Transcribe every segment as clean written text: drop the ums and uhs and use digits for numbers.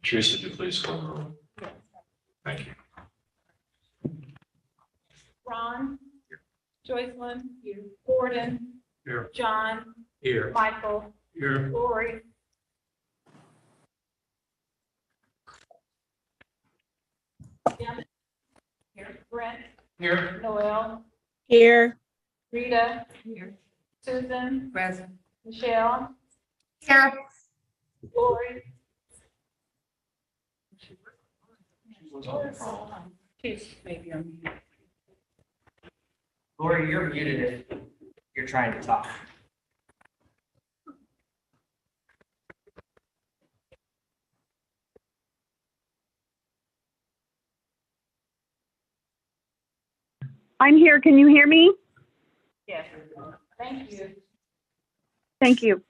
Teresa, do please call the roll. Thank you. Ron. Joycelyn. Gordon. Here. John. Here. Michael. Here. Lori. Jim. Here. Brent. Here. Noel. Here. Rita. Here. Susan. Present. Michelle. Here. Lori. She's maybe on mute. Lori, you're muted if you're trying to talk. I'm here. Can you hear me? Yes. Thank you. Thank you.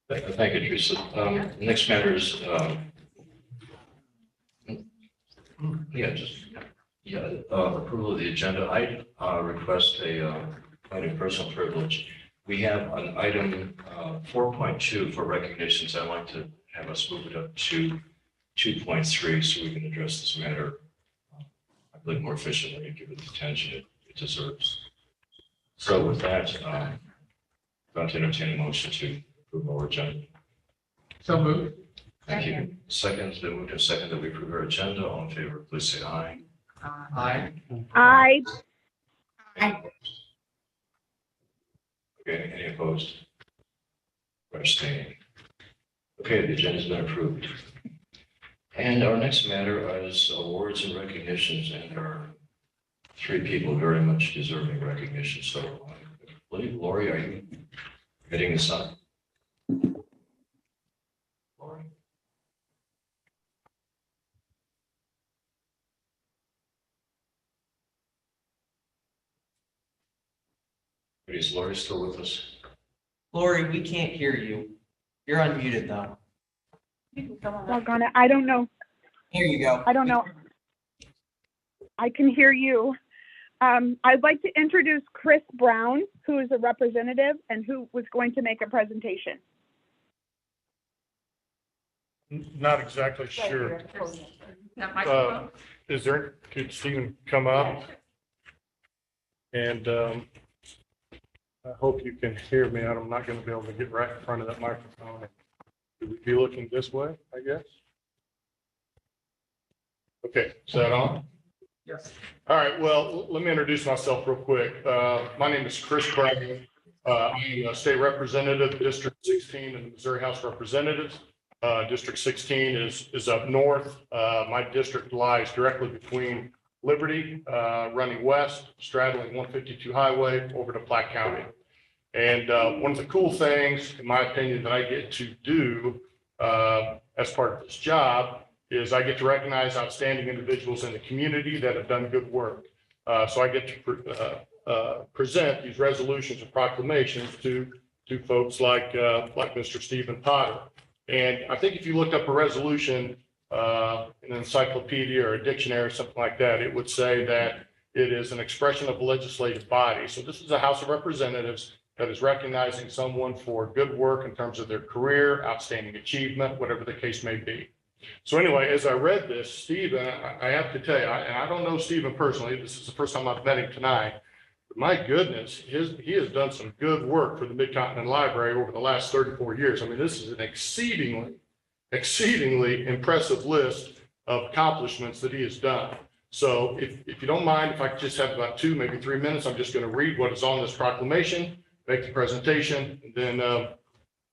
Thank you, Teresa. Next matter is, approval of the agenda. I request a point of personal privilege. We have an item 4.2 for recognitions. I'd like to have us move it up to 2.3 so we can address this matter, I believe, more efficiently and give it the attention it deserves. So with that, I'm going to entertain a motion to approve our agenda. So moved. Thank you. Second, the move to second that we approve our agenda. All in favor, please say aye. Aye. Aye. Okay, any opposed? Or abstaining? Okay, the agenda's been approved. And our next matter is awards and recognitions, and there are three people very much deserving recognition. So, Lori, are you getting this up? Lori? Is Lori still with us? Lori, we can't hear you. You're unmuted though. Doggone it. I don't know. Here you go. I don't know. I can hear you. I'd like to introduce Chris Brown, who is a representative and who was going to make a presentation. Not exactly sure. That microphone? Is there, could Stephen come up? And I hope you can hear me. I'm not going to be able to get right in front of that microphone. Should we be looking this way, I guess? Okay, is that on? Yes. All right, well, let me introduce myself real quick. My name is Chris Brown. I'm a state representative, District 16 in the Missouri House of Representatives. District 16 is up north. My district lies directly between Liberty, running west, straddling 152 highway over to Platte County. And one of the cool things, in my opinion, that I get to do as part of this job is I get to recognize outstanding individuals in the community that have done good work. So I get to present these resolutions and proclamations to folks like Mr. Stephen Potter. And I think if you looked up a resolution in an encyclopedia or a dictionary or something like that, it would say that it is an expression of a legislative body. So this is a House of Representatives that is recognizing someone for good work in terms of their career, outstanding achievement, whatever the case may be. So anyway, as I read this, Stephen, I have to tell you, and I don't know Stephen personally, this is the first time I've met him tonight, but my goodness, he has done some good work for the Mid-Continent Library over the last 34 years. I mean, this is an exceedingly impressive list of accomplishments that he has done. So if you don't mind, if I could just have about 2, maybe 3 minutes, I'm just going to read what is on this proclamation, make the presentation, and then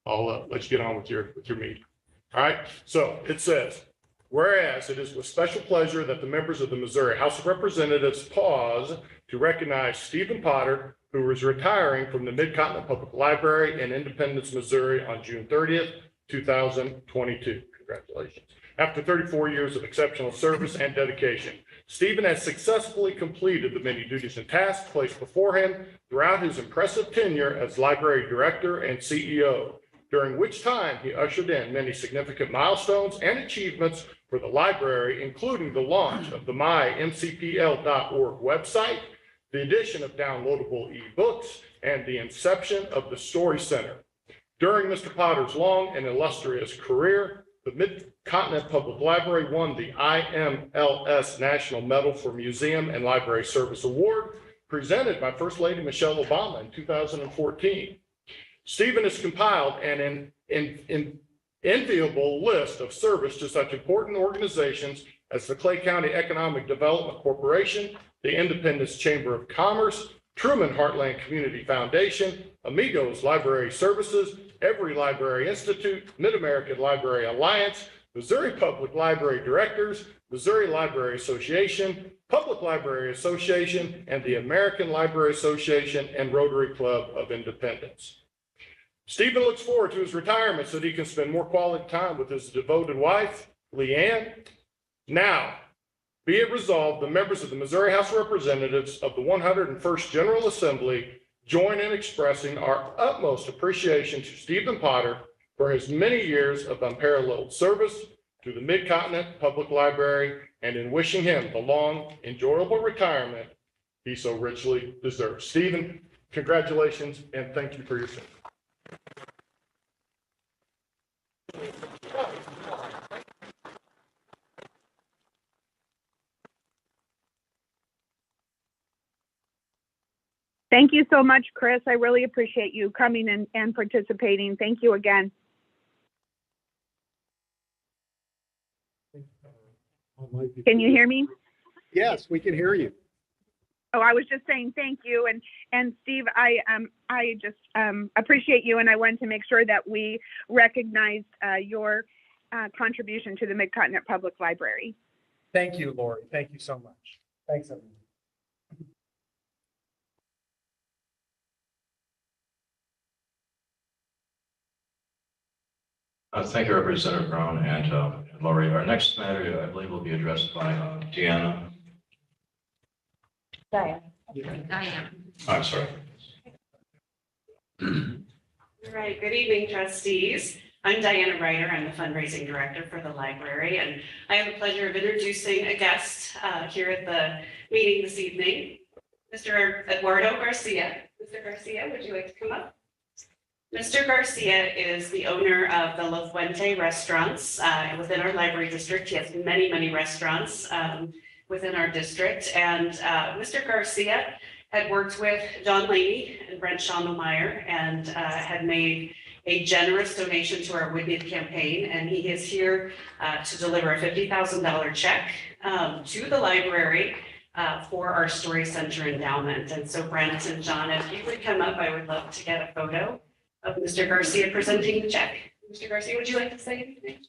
I'll let you get on with your meeting. All right, so it says, whereas it is with special pleasure that the members of the Missouri House of Representatives pause to recognize Stephen Potter, who is retiring from the Mid-Continent Public Library in Independence, Missouri on June 30th, 2022. Congratulations. After 34 years of exceptional service and dedication, Stephen has successfully completed the many duties and tasks placed before him throughout his impressive tenure as library director and CEO, during which time he ushered in many significant milestones and achievements for the library, including the launch of the MyMCPL.org website, the addition of downloadable ebooks, and the inception of the Story Center. During Mr. Potter's long and illustrious career, the Mid-Continent Public Library won the IMLS National Medal for Museum and Library Service Award, presented by First Lady Michelle Obama in 2014. Stephen has compiled an enviable list of service to such important organizations as the Clay County Economic Development Corporation, the Independence Chamber of Commerce, Truman Heartland Community Foundation, Amigos Library Services, Every Library Institute, Mid-American Library Alliance, Missouri Public Library Directors, Missouri Library Association, Public Library Association, and the American Library Association and Rotary Club of Independence. Stephen looks forward to his retirement so that he can spend more quality time with his devoted wife, Leanne. Now, be it resolved, the members of the Missouri House of Representatives of the 101st General Assembly join in expressing our utmost appreciation to Stephen Potter for his many years of unparalleled service to the Mid-Continent Public Library and in wishing him the long, enjoyable retirement he so richly deserves. Stephen, congratulations and thank you for your service. Thank you so much, Chris. I really appreciate you coming and participating. Thank you again. Can you hear me? Yes, we can hear you. Oh, I was just saying thank you. And Steve, I just appreciate you, and I wanted to make sure that we recognized your contribution to the Mid-Continent Public Library. Thank you, Lori. Thank you so much. Thanks, everyone. Thank you, Representative Brown and Laurie. Our next matter, I believe, will be addressed by Deanna. Diane. I'm sorry. All right, good evening, trustees. I'm Diana Ryder. I'm the fundraising director for the library, and I have the pleasure of introducing a guest here at the meeting this evening, Mr. Eduardo Garcia. Mr. Garcia, would you like to come up? Mr. Garcia is the owner of the La Fuente restaurants within our library district. He has many, many restaurants within our district. And Mr. Garcia had worked with John Laney and Brent Schondelmeyer and had made a generous donation to our Would Need campaign. And he is here to deliver a $50,000 check to the library for our Story Center endowment. And so Brent and John, if you would come up, I would love to get a photo of Mr. Garcia presenting the check. Mr. Garcia, would you like to say anything?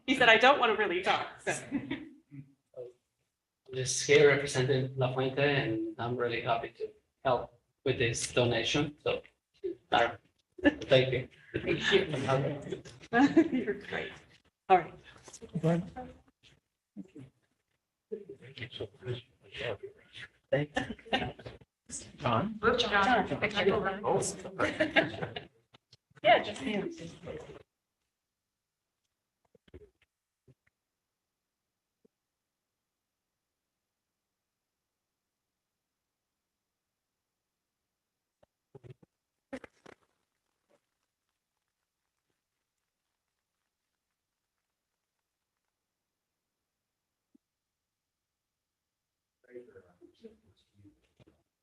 He said, I don't want to really talk. So. Just here representing La Fuente, and I'm really happy to help with this donation. So, thank you. Thank you. You're great. All right. Thank you. John? John. Yeah, just hands.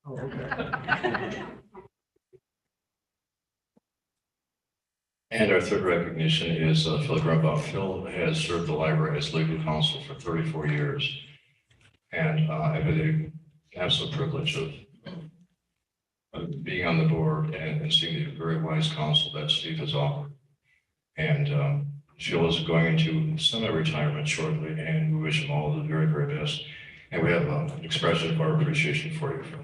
Oh, okay. And our third recognition is Phil Grunbaugh. Phil has served the library as legal counsel for 34 years. And I've had the absolute privilege of being on the board and seeing the very wise counsel that Steve has offered. And Phil is going into semi-retirement shortly, and we wish him all the very, very best. And we have an expression of our appreciation for you, Phil.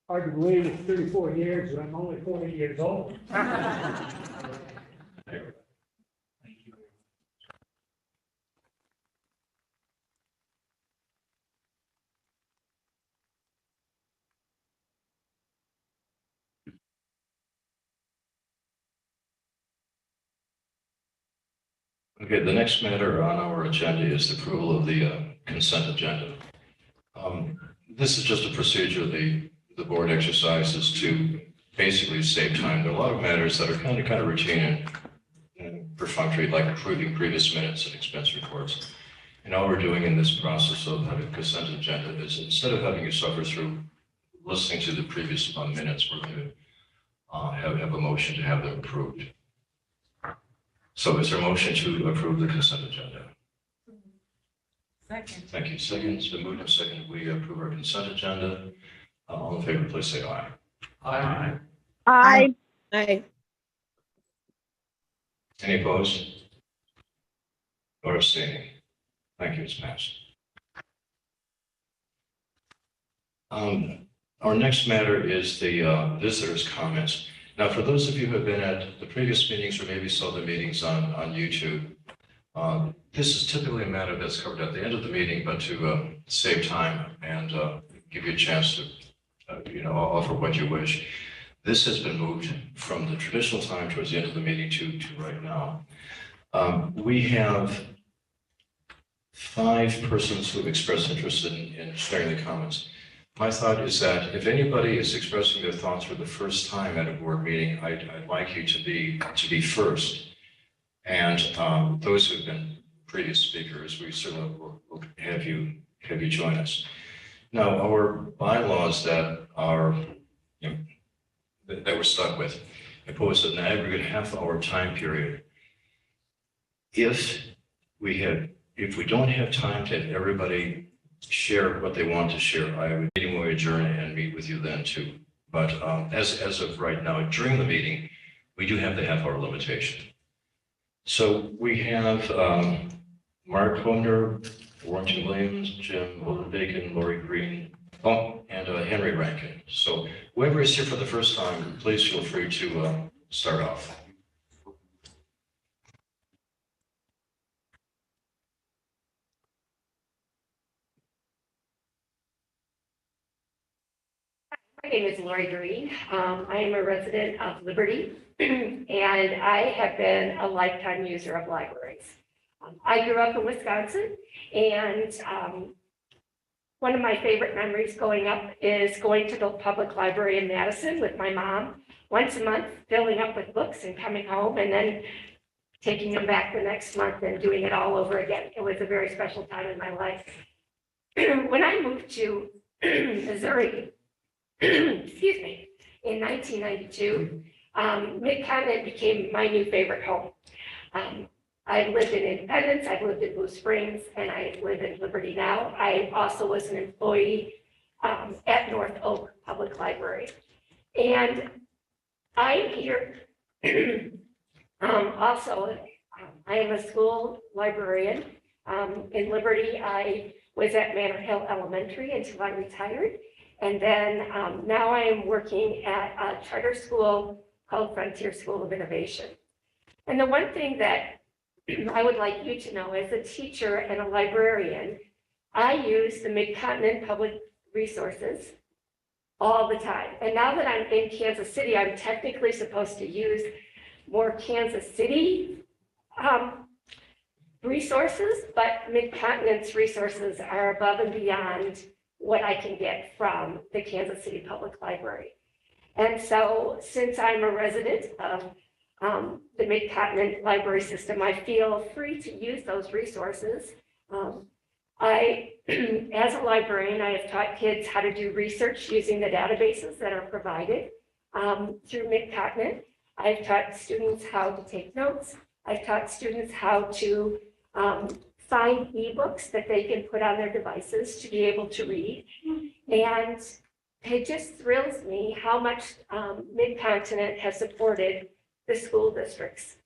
Hard to believe it's 34 years, and I'm only 40 years old. Okay, the next matter on our agenda is the approval of the consent agenda. This is just a procedure the board exercises to basically save time. There are a lot of matters that are kind of routine and perfunctory, like approving previous minutes and expense reports. And all we're doing in this process of having a consent agenda is, instead of having you suffer through listening to the previous minutes, we're going to have a motion to have them approved. So is there a motion to approve the consent agenda? Second. Thank you. Second, it's been moved and seconded. We approve our consent agenda. All in favor, please say aye. Aye. Aye. Any opposed? Or abstaining? Thank you, it's passed. Our next matter is the visitors' comments. Now, for those of you who have been at the previous meetings or maybe saw the meetings on YouTube, this is typically a matter that's covered at the end of the meeting, but to save time and give you a chance to, offer what you wish. This has been moved from the traditional time towards the end of the meeting to right now. We have 5 persons who have expressed interest in sharing the comments. My thought is that if anybody is expressing their thoughts for the first time at a board meeting, I'd like you to be first. And those who've been previous speakers, we certainly will have you join us. Now, our bylaws that are, that we're stuck with impose an aggregate half-hour time period. If we don't have time to have everybody share what they want to share, I would meeting will adjourn and meet with you then too. But as of right now, during the meeting, we do have the half-hour limitation. So we have Mark Homer, Warrington Williams, Jim Bacon, Lori Green, and Henry Rankin. So whoever is here for the first time, please feel free to start off. My name is Lori Green. I am a resident of Liberty, and I have been a lifetime user of libraries. I grew up in Wisconsin, and one of my favorite memories growing up is going to the public library in Madison with my mom once a month, filling up with books and coming home, and then taking them back the next month and doing it all over again. It was a very special time in my life. When I moved to Missouri, excuse me, in 1992, Mid-Continent became my new favorite home. I've lived in Independence, I've lived in Blue Springs, and I live in Liberty now. I also was an employee at North Oak Public Library. And I'm here also, I am a school librarian. In Liberty, I was at Manor Hill Elementary until I retired. And then now I am working at a charter school called Frontier School of Innovation. And the one thing that I would like you to know, as a teacher and a librarian, I use the Mid-Continent Public Resources all the time. And now that I'm in Kansas City, I'm technically supposed to use more Kansas City resources, but Mid-Continent's resources are above and beyond what I can get from the Kansas City Public Library. And so since I'm a resident of the Mid-Continent Library System, I feel free to use those resources. As a librarian, I have taught kids how to do research using the databases that are provided through Mid-Continent. I've taught students how to take notes. I've taught students how to find ebooks that they can put on their devices to be able to read. And it just thrills me how much Mid-Continent has supported the school districts.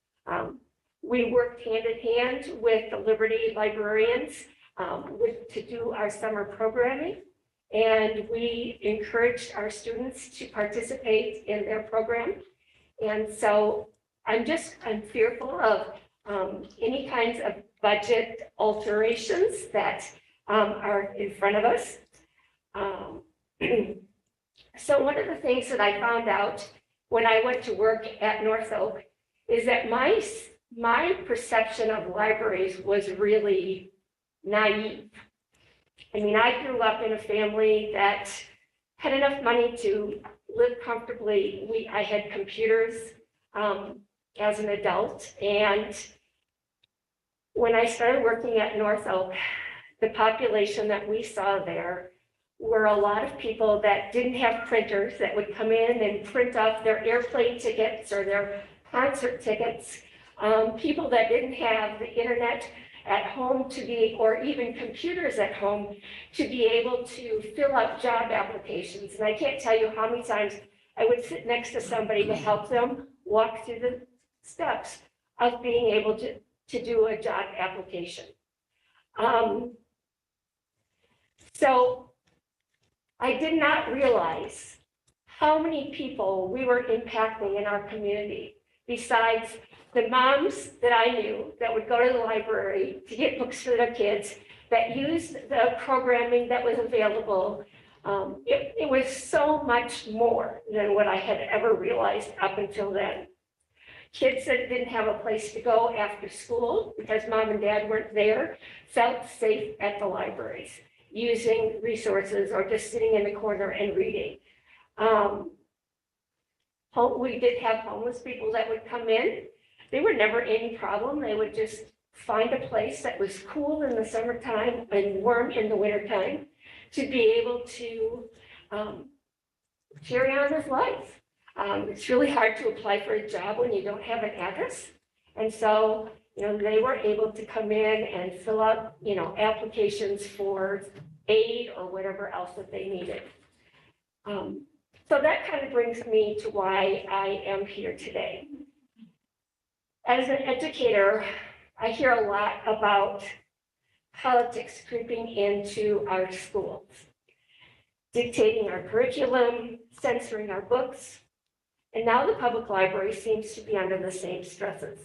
We worked hand in hand with the Liberty librarians to do our summer programming. And we encouraged our students to participate in their program. And so I'm fearful of any kinds of budget alterations that are in front of us. So one of the things that I found out when I went to work at North Oak is that my perception of libraries was really naive. I mean, I grew up in a family that had enough money to live comfortably. I had computers as an adult, and when I started working at North Oak, the population that we saw there were a lot of people that didn't have printers that would come in and print off their airplane tickets or their concert tickets. People that didn't have the internet at home to be, or even computers at home to be able to fill out job applications. And I can't tell you how many times I would sit next to somebody to help them walk through the steps of being able to do a job application. So I did not realize how many people we were impacting in our community, besides the moms that I knew that would go to the library to get books for their kids, that used the programming that was available. It was so much more than what I had ever realized up until then. Kids that didn't have a place to go after school because mom and dad weren't there felt safe at the libraries, using resources or just sitting in the corner and reading. We did have homeless people that would come in. They were never any problem. They would just find a place that was cool in the summertime and warm in the wintertime to be able to carry on his life. It's really hard to apply for a job when you don't have an address. And so, they were able to come in and fill out, applications for aid or whatever else that they needed. So that kind of brings me to why I am here today. As an educator, I hear a lot about politics creeping into our schools, dictating our curriculum, censoring our books, and now the public library seems to be under the same stresses.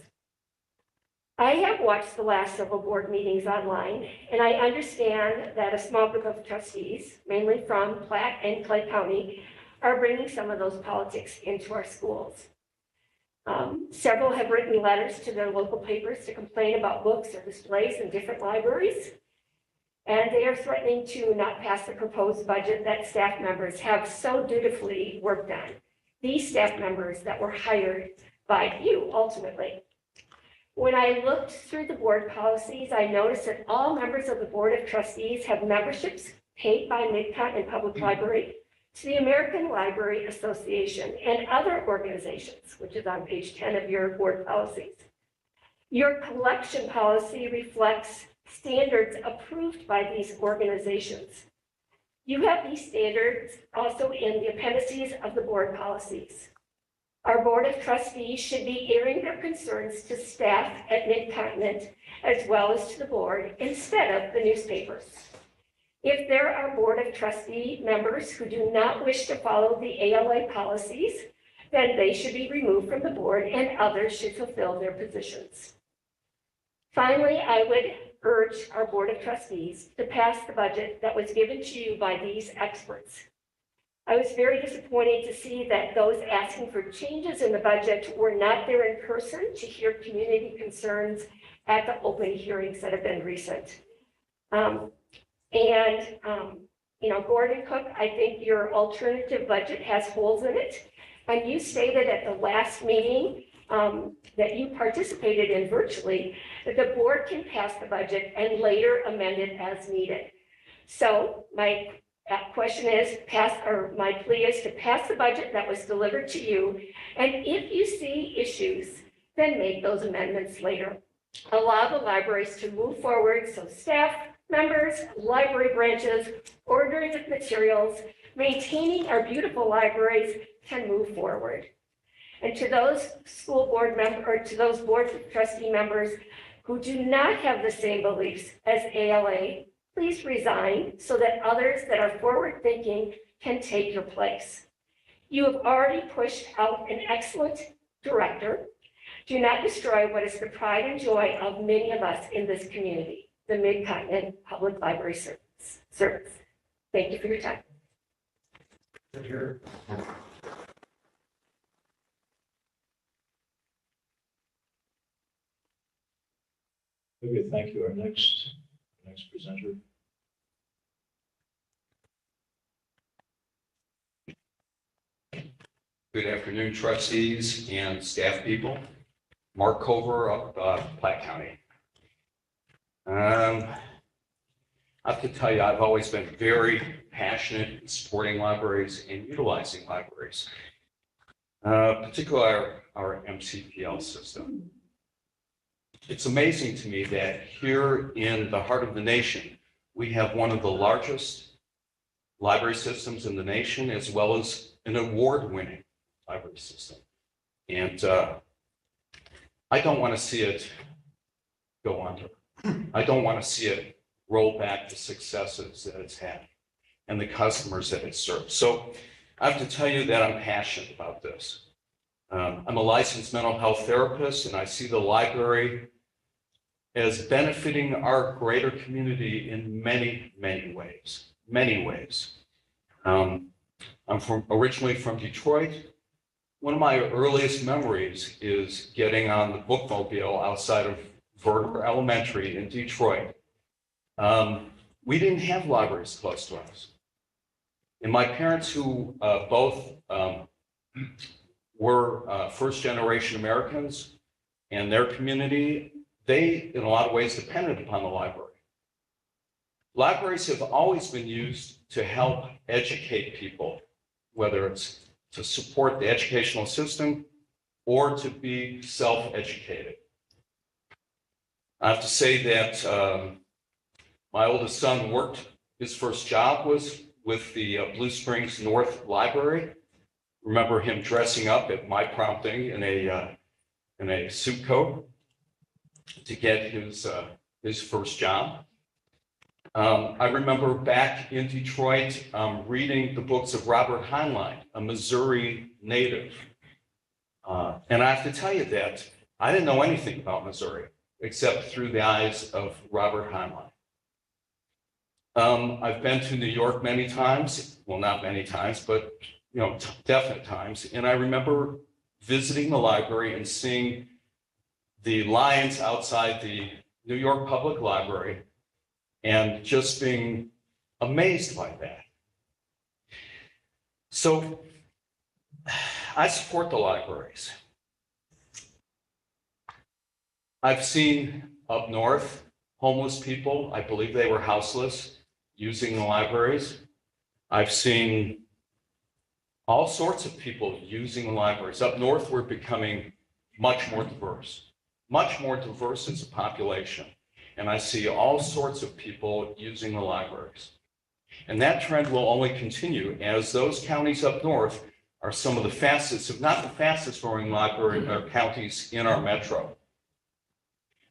I have watched the last several board meetings online, and I understand that a small group of trustees, mainly from Platte and Clay County, are bringing some of those politics into our schools. Several have written letters to their local papers to complain about books or displays in different libraries, and they are threatening to not pass the proposed budget that staff members have so dutifully worked on. These staff members that were hired by you ultimately. When I looked through the board policies, I noticed that all members of the Board of Trustees have memberships paid by Mid-Continent Public Library to the American Library Association and other organizations, which is on page 10 of your board policies. Your collection policy reflects standards approved by these organizations. You have these standards also in the appendices of the board policies. Our Board of Trustees should be airing their concerns to staff at Mid-Continent as well as to the board instead of the newspapers. If there are Board of Trustee members who do not wish to follow the ALA policies, then they should be removed from the board and others should fulfill their positions. Finally, I would urge our Board of Trustees to pass the budget that was given to you by these experts. I was very disappointed to see that those asking for changes in the budget were not there in person to hear community concerns at the open hearings that have been recent. Gordon Cook, I think your alternative budget has holes in it. And you stated at the last meeting that you participated in virtually, that the board can pass the budget and later amend it as needed. So my question is, my plea is to pass the budget that was delivered to you. And if you see issues, then make those amendments later. Allow the libraries to move forward so staff members, library branches, ordering of materials, maintaining our beautiful libraries can move forward. And to those school board members, or to those board trustee members who do not have the same beliefs as ALA, please resign so that others that are forward thinking can take your place. You have already pushed out an excellent director. Do not destroy what is the pride and joy of many of us in this community, the Mid-Continent Public Library Service. Thank you for your time. Okay, thank you. Our next presenter. Good afternoon, trustees and staff people. Mark Cover up Platte County. I have to tell you, I've always been very passionate in supporting libraries and utilizing libraries, particularly our MCPL system. It's amazing to me that here in the heart of the nation, we have one of the largest library systems in the nation, as well as an award-winning library system. And I don't want to see it go under. I don't want to see it roll back the successes that it's had and the customers that it serves. So I have to tell you that I'm passionate about this. I'm a licensed mental health therapist, and I see the library as benefiting our greater community in many, many ways. Many ways. I'm originally from Detroit. One of my earliest memories is getting on the bookmobile outside of Vertical Elementary in Detroit. We didn't have libraries close to us. And my parents, who both were first-generation Americans and their community, they, in a lot of ways, depended upon the library. Libraries have always been used to help educate people, whether it's to support the educational system or to be self-educated. I have to say that my oldest son his first job was with the Blue Springs North Library. Remember him dressing up at my prompting in a suit coat to get his first job. I remember back in Detroit reading the books of Robert Heinlein, a Missouri native. And I have to tell you that I didn't know anything about Missouri except through the eyes of Robert Heinlein. I've been to New York many times, well, not many times, but definite times. And I remember visiting the library and seeing the lines outside the New York Public Library and just being amazed by that. So I support the libraries. I've seen up north homeless people, I believe they were houseless, using the libraries. I've seen all sorts of people using the libraries. Up north, we're becoming much more diverse as a population. And I see all sorts of people using the libraries. And that trend will only continue as those counties up north are some of the fastest, if not the fastest growing library counties in our metro.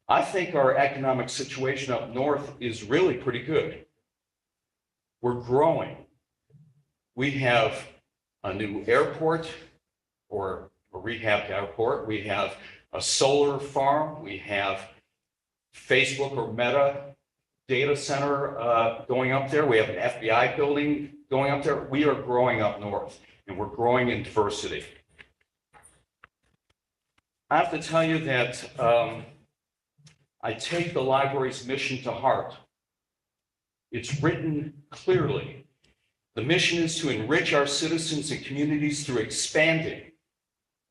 I think our economic situation up north is really pretty good. We're growing. We have a new airport or a rehabbed airport. We have a solar farm. We have Facebook or Meta data center going up there. We have an FBI building going up there. We are growing up north, and we're growing in diversity. I have to tell you that I take the library's mission to heart. It's written clearly. The mission is to enrich our citizens and communities through expanding,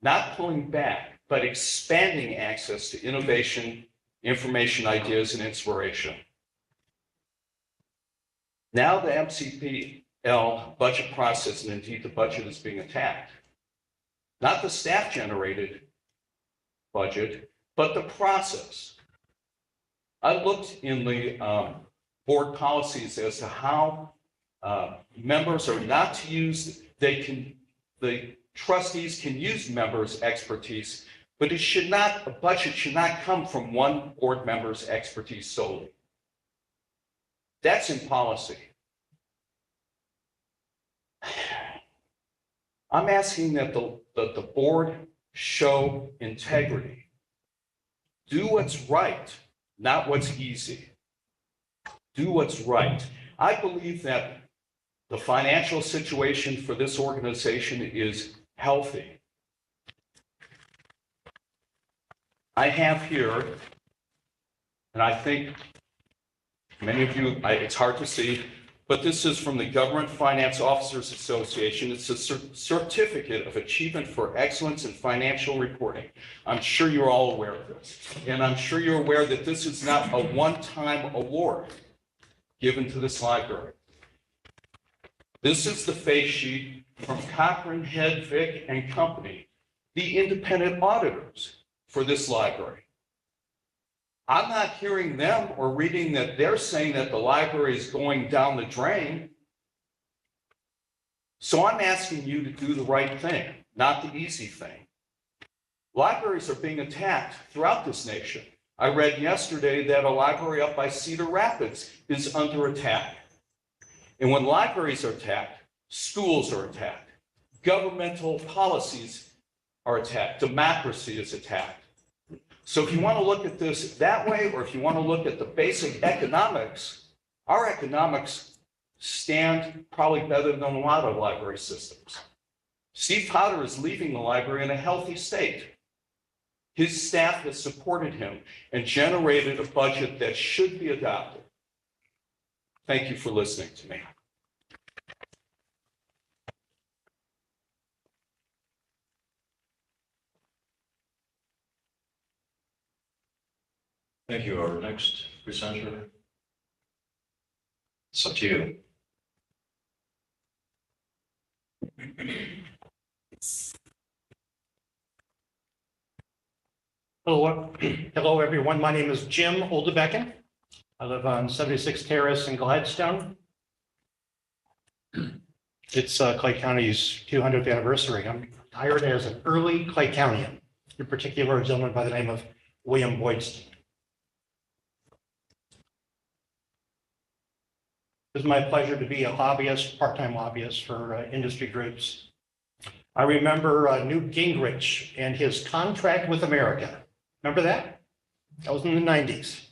not pulling back, but expanding access to innovation, information, ideas, and inspiration. Now the MCPL budget process, and indeed the budget, is being attacked. Not the staff-generated budget, but the process. I looked in the board policies as to how members are not to use, the trustees can use members' expertise, but a budget should not come from one board member's expertise solely. That's in policy. I'm asking that the board show integrity. Do what's right, not what's easy. Do what's right. I believe that the financial situation for this organization is healthy. I have here, and I think many of you, it's hard to see, but this is from the Government Finance Officers Association. It's a certificate of achievement for excellence in financial reporting. I'm sure you're all aware of this. And I'm sure you're aware that this is not a one-time award given to this library. This is the face sheet from Cochran, Head, Vick and Company, the independent auditors for this library. I'm not hearing them or reading that they're saying that the library is going down the drain. So I'm asking you to do the right thing, not the easy thing. Libraries are being attacked throughout this nation. I read yesterday that a library up by Cedar Rapids is under attack. And when libraries are attacked, schools are attacked, governmental policies are attacked, democracy is attacked. So if you want to look at this that way, or if you want to look at the basic economics, our economics stand probably better than a lot of library systems. Steve Potter is leaving the library in a healthy state. His staff has supported him and generated a budget that should be adopted. Thank you for listening to me. Thank you. Our next presenter. It's up to you. Hello, everyone. My name is Jim Oldebecken. I live on 76th Terrace in Gladstone. It's Clay County's 200th anniversary. I'm hired as an early Clay Countyan, in particular a gentleman by the name of William Boydston. It's my pleasure to be a lobbyist, part-time lobbyist for industry groups. I remember Newt Gingrich and his contract with America. Remember that? That was in the 90s.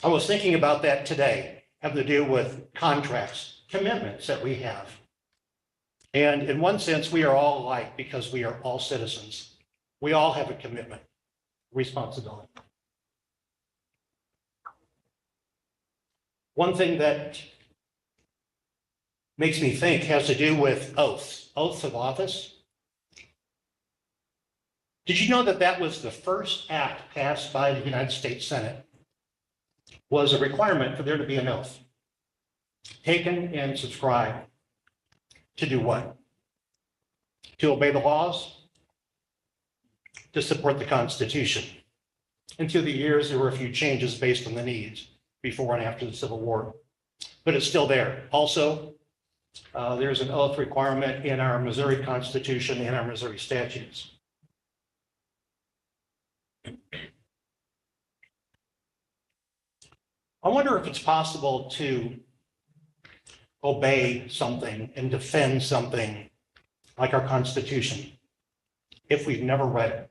I was thinking about that today, having to do with contracts, commitments that we have. And in one sense, we are all alike because we are all citizens. We all have a commitment, responsibility. One thing that makes me think has to do with oaths of office. Did you know that that was the first act passed by the United States Senate? Was a requirement for there to be an oath taken and subscribed to do what? To obey the laws, to support the Constitution. And through the years, there were a few changes based on the needs before and after the Civil War, but it's still there. Also, there's an oath requirement in our Missouri Constitution and our Missouri statutes. I wonder if it's possible to obey something and defend something like our Constitution if we've never read it.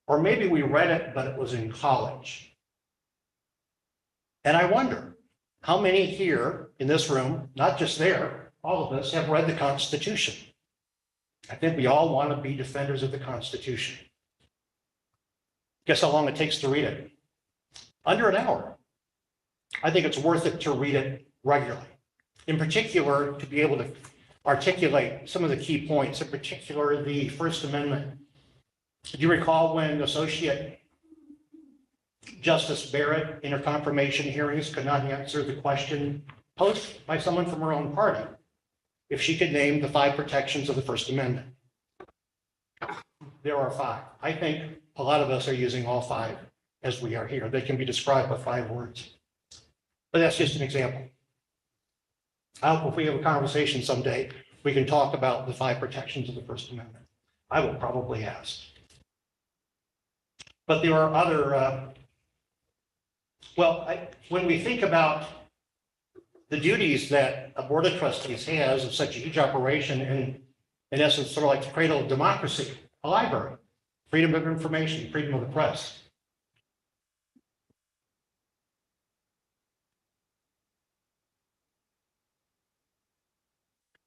Or maybe we read it, but it was in college. And I wonder how many here in this room, not just there, all of us have read the Constitution. I think we all want to be defenders of the Constitution. Guess how long it takes to read it? Under an hour. I think it's worth it to read it regularly. In particular, to be able to articulate some of the key points, in particular, the First Amendment. Do you recall when Associate Justice Barrett in her confirmation hearings could not answer the question posed by someone from her own party if she could name the 5 protections of the First Amendment? There are 5. I think a lot of us are using all 5 as we are here. They can be described by 5 words. But that's just an example. I hope if we have a conversation someday, we can talk about the 5 protections of the First Amendment. I will probably ask. But there are other, when we think about the duties that a board of trustees has of such a huge operation, and in essence, sort of like the cradle of democracy, a library, freedom of information, freedom of the press.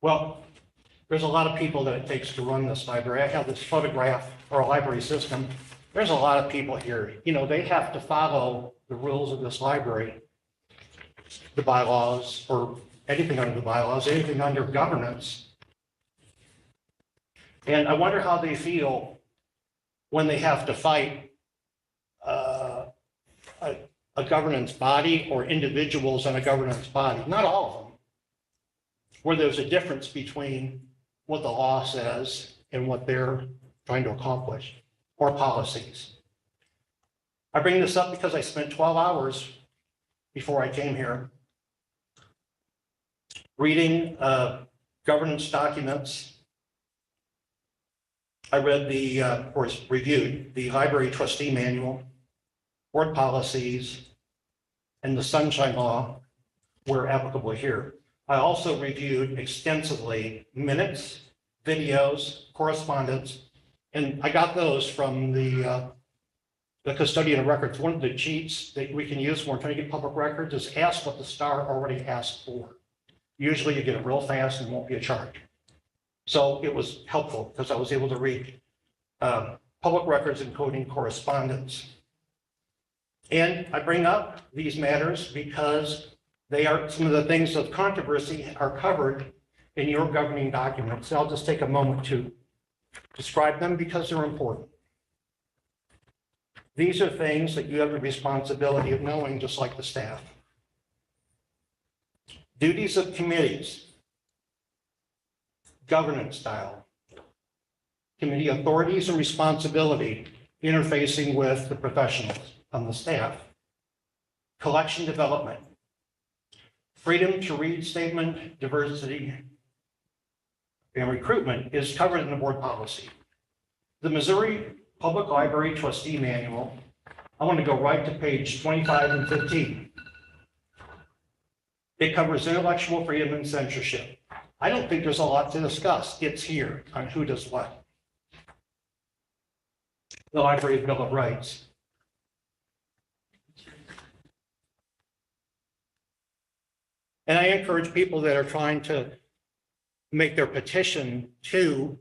Well, there's a lot of people that it takes to run this library. I have this photograph for a library system. There's a lot of people here. You know, they have to follow the rules of this library, the bylaws, or anything under the bylaws, anything under governance. And I wonder how they feel when they have to fight a governance body or individuals in a governance body, not all of them, where there's a difference between what the law says and what they're trying to accomplish, or policies. I bring this up because I spent 12 hours before I came here reading governance documents. I read or reviewed the library trustee manual, board policies, and the sunshine law where applicable here. I also reviewed extensively minutes, videos, correspondence, and I got those from the custodian of records. One of the cheats that we can use when we're trying to get public records is ask what the star already asked for. Usually you get it real fast and won't be a charge. So it was helpful because I was able to read public records, including correspondence. And I bring up these matters because they are some of the things of controversy are covered in your governing documents. I'll just take a moment to describe them because they're important. These are things that you have the responsibility of knowing, just like the staff. Duties of committees, governance style, committee authorities and responsibility interfacing with the professionals on the staff, collection development, freedom to read statement, diversity, and recruitment is covered in the board policy. The Missouri Public Library Trustee Manual, I want to go right to page 25 and 15. It covers intellectual freedom and censorship. I don't think there's a lot to discuss. It's here on who does what. The Library Bill of Rights. And I encourage people that are trying to make their petition to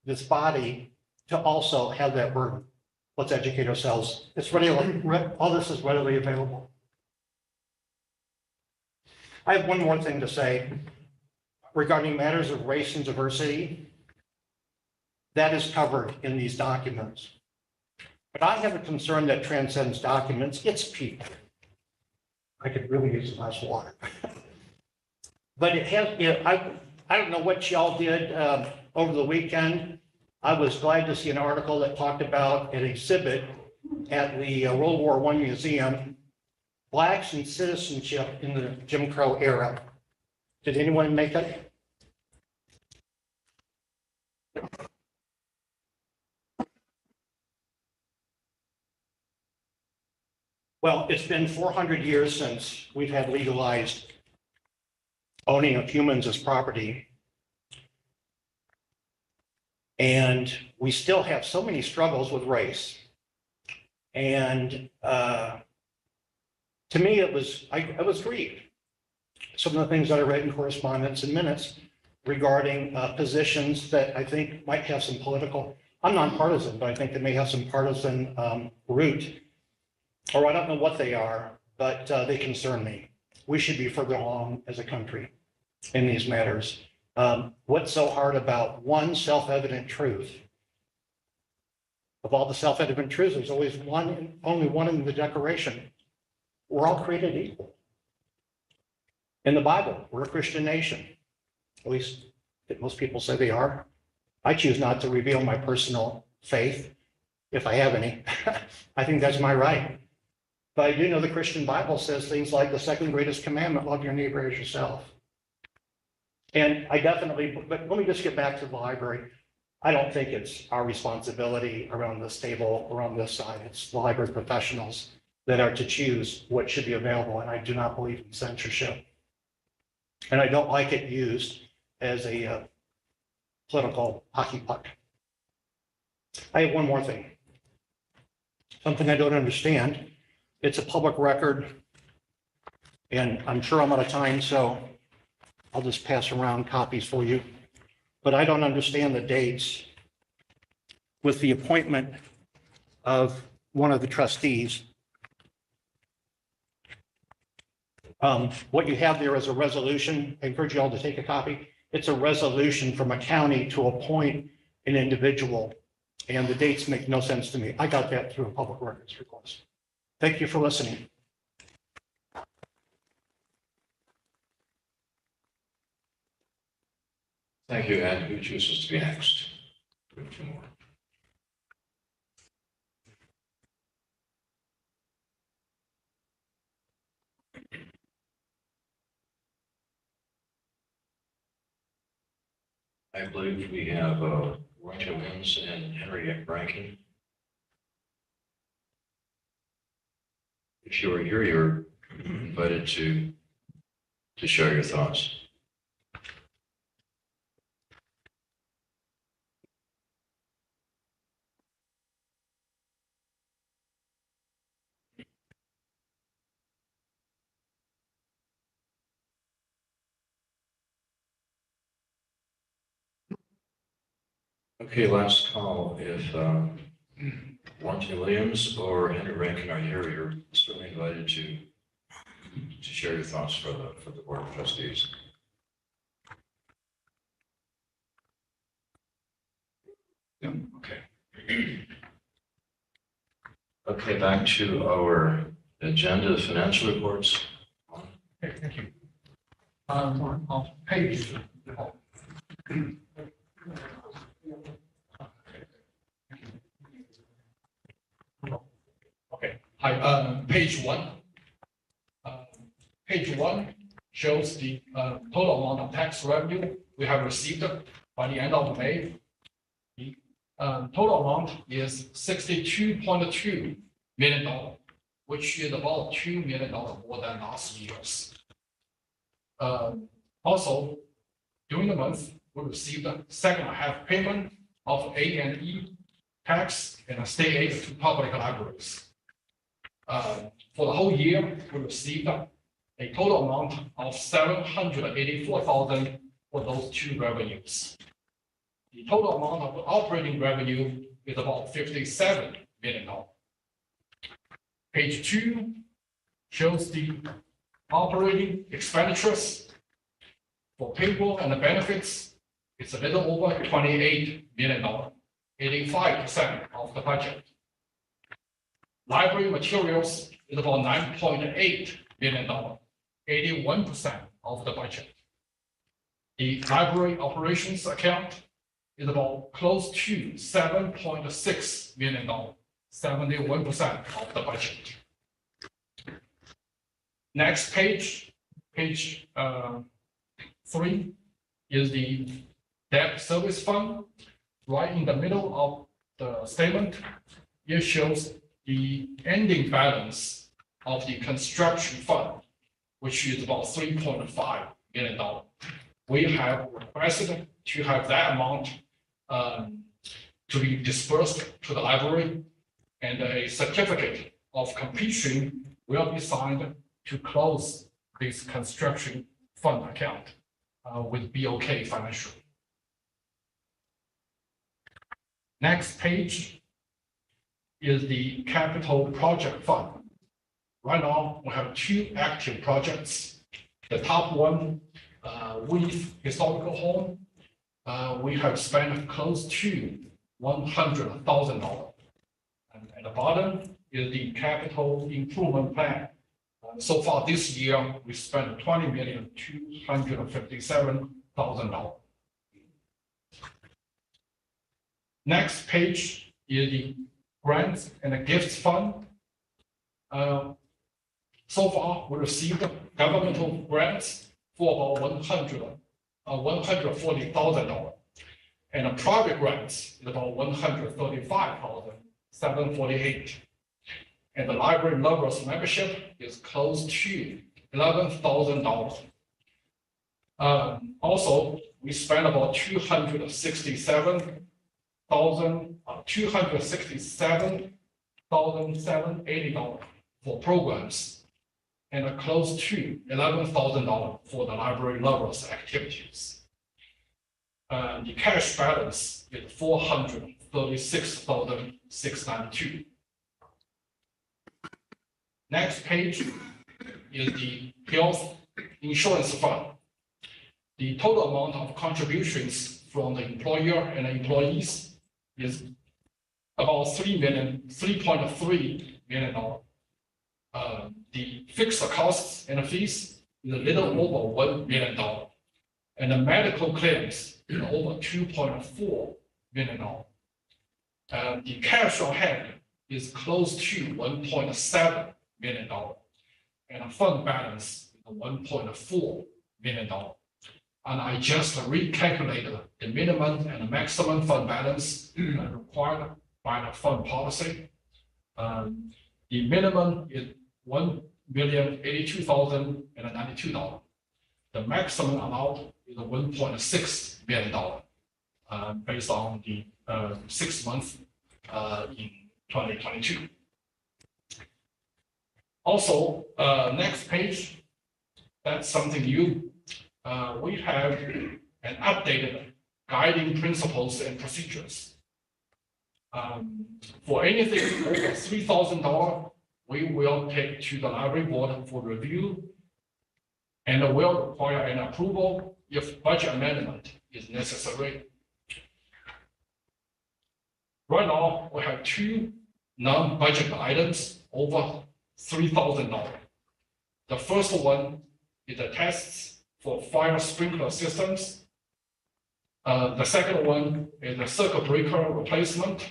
this body to also have that burden. Let's educate ourselves. It's ready, all this is readily available. I have one more thing to say regarding matters of race and diversity. That is covered in these documents. But I have a concern that transcends documents. It's people. I could really use a glass of water. But it has, you know, I don't know what y'all did over the weekend. I was glad to see an article that talked about an exhibit at the World War I Museum, Blacks and Citizenship in the Jim Crow era. Did anyone make it? Well, it's been 400 years since we've had legalized owning of humans as property. And we still have so many struggles with race. And to me, I was grieved. Some of the things that I read in correspondence and minutes regarding positions that I think might have some political, I'm nonpartisan, but I think they may have some partisan root. Or I don't know what they are, but they concern me. We should be further along as a country in these matters. What's so hard about one self-evident truth? Of all the self-evident truths, there's always only one in the Declaration. We're all created equal. In the Bible, we're a Christian nation. At least most people say they are. I choose not to reveal my personal faith, if I have any. I think that's my right. But I do know the Christian Bible says things like the second greatest commandment, love your neighbor as yourself. And I definitely, but let me just get back to the library. I don't think it's our responsibility around this table, around this side. It's the library professionals that are to choose what should be available. And I do not believe in censorship. And I don't like it used as a political hockey puck. I have one more thing. Something I don't understand. It's a public record. And I'm sure I'm out of time, so I'll just pass around copies for you. But I don't understand the dates with the appointment of one of the trustees. What you have there is a resolution. I encourage you all to take a copy. It's a resolution from a county to appoint an individual, and the dates make no sense to me. I got that through a public records request. Thank you for listening. Thank you, and who chooses to be next? We have two more. I believe we have Roger Wins and Henry Rankin. If you are here, you're invited to share your thoughts. Okay, last call. If Warren Williams or Henry Rankin are here, you're certainly invited to share your thoughts for the Board of Trustees. Yeah, okay. Okay, back to our agenda, financial reports. Okay, thank you. On page. Okay, hi, page one. Page one shows the total amount of tax revenue we have received by the end of May. The total amount is $62.2 million, which is about $2 million more than last year's. Also, during the month, we received a second half payment of A&E tax and state aid to public libraries. For the whole year, we received a total amount of $784,000 for those two revenues. The total amount of operating revenue is about $57 million. Page two shows the operating expenditures for payroll and benefits. It's a little over $28 million, 85% of the budget. Library materials is about $9.8 million, 81% of the budget. The library operations account is about close to $7.6 million, 71% of the budget. Next page, page 3 is the debt service fund. Right in the middle of the statement, it shows the ending balance of the construction fund, which is about $3.5 million. We have requested to have that amount to be dispersed to the library, and a certificate of completion will be signed to close this construction fund account with BOK Financial. Next page is the capital project fund. Right now, we have two active projects. The top one, with historical home, we have spent close to $100,000. And at the bottom is the capital improvement plan. So far this year, we spent $20,257,000. Next page is the grants and the gifts fund. So far, we received governmental grants for about $140,000, and private grants is about $135,748. And the library lovers membership is close to $11,000. Also, we spent about $267,780 for programs, and close to $11,000 for the library lovers activities. The cash balance is $436,692. Next page is the health insurance fund. The total amount of contributions from the employer and employees is about $3.3 million. The fixed costs and fees is a little over $1 million. And the medical claims is over $2.4 million. The cash on hand is close to $1.7 million. And the fund balance is $1.4 million. And I just recalculated the minimum and the maximum fund balance required by the fund policy. The minimum is $1,082,092. The maximum amount is $1.6 million, based on the 6 months in 2022. Also, next page, that's something new. We have an updated guiding principles and procedures. For anything over $3,000, we will take to the library board for review and will require an approval if budget amendment is necessary. Right now, we have 2 non-budget items over $3,000. The first one is the tests for fire sprinkler systems. The second one is the circuit breaker replacement.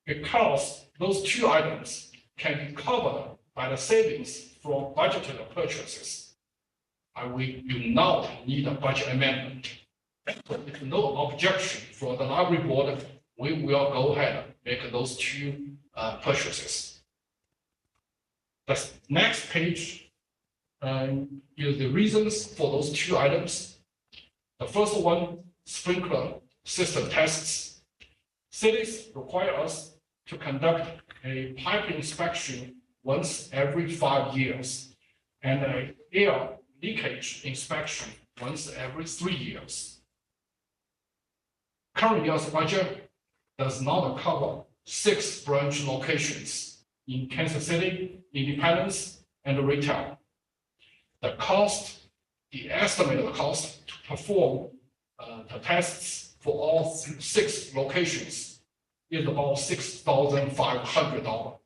Because those 2 items can be covered by the savings from budgeted purchases, we do not need a budget amendment. If no objection from the library board, we will go ahead and make those 2 purchases. The next page is the reasons for those 2 items. The first one, sprinkler system tests. Cities require us to conduct a pipe inspection once every 5 years and an air leakage inspection once every 3 years. Current year's budget does not cover 6 branch locations in Kansas City, Independence, and retail. The estimated cost to perform the tests for all 6 locations is about $6,500.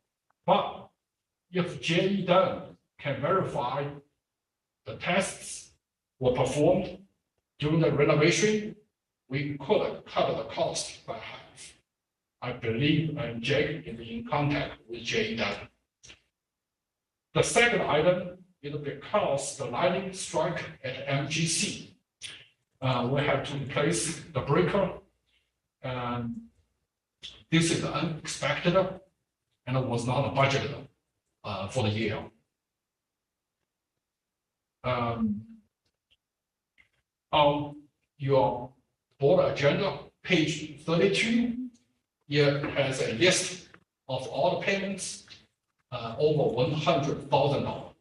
But if J.E. Dunn can verify the tests were performed during the renovation, we could cut the cost by half. I believe Jake is in contact with J.E. Dunn. The second item is because the lightning strike at MGC. We have to replace the breaker. This is unexpected and it was not budgeted for the year. On your board agenda, page 32, it has a list of all the payments over $100,000.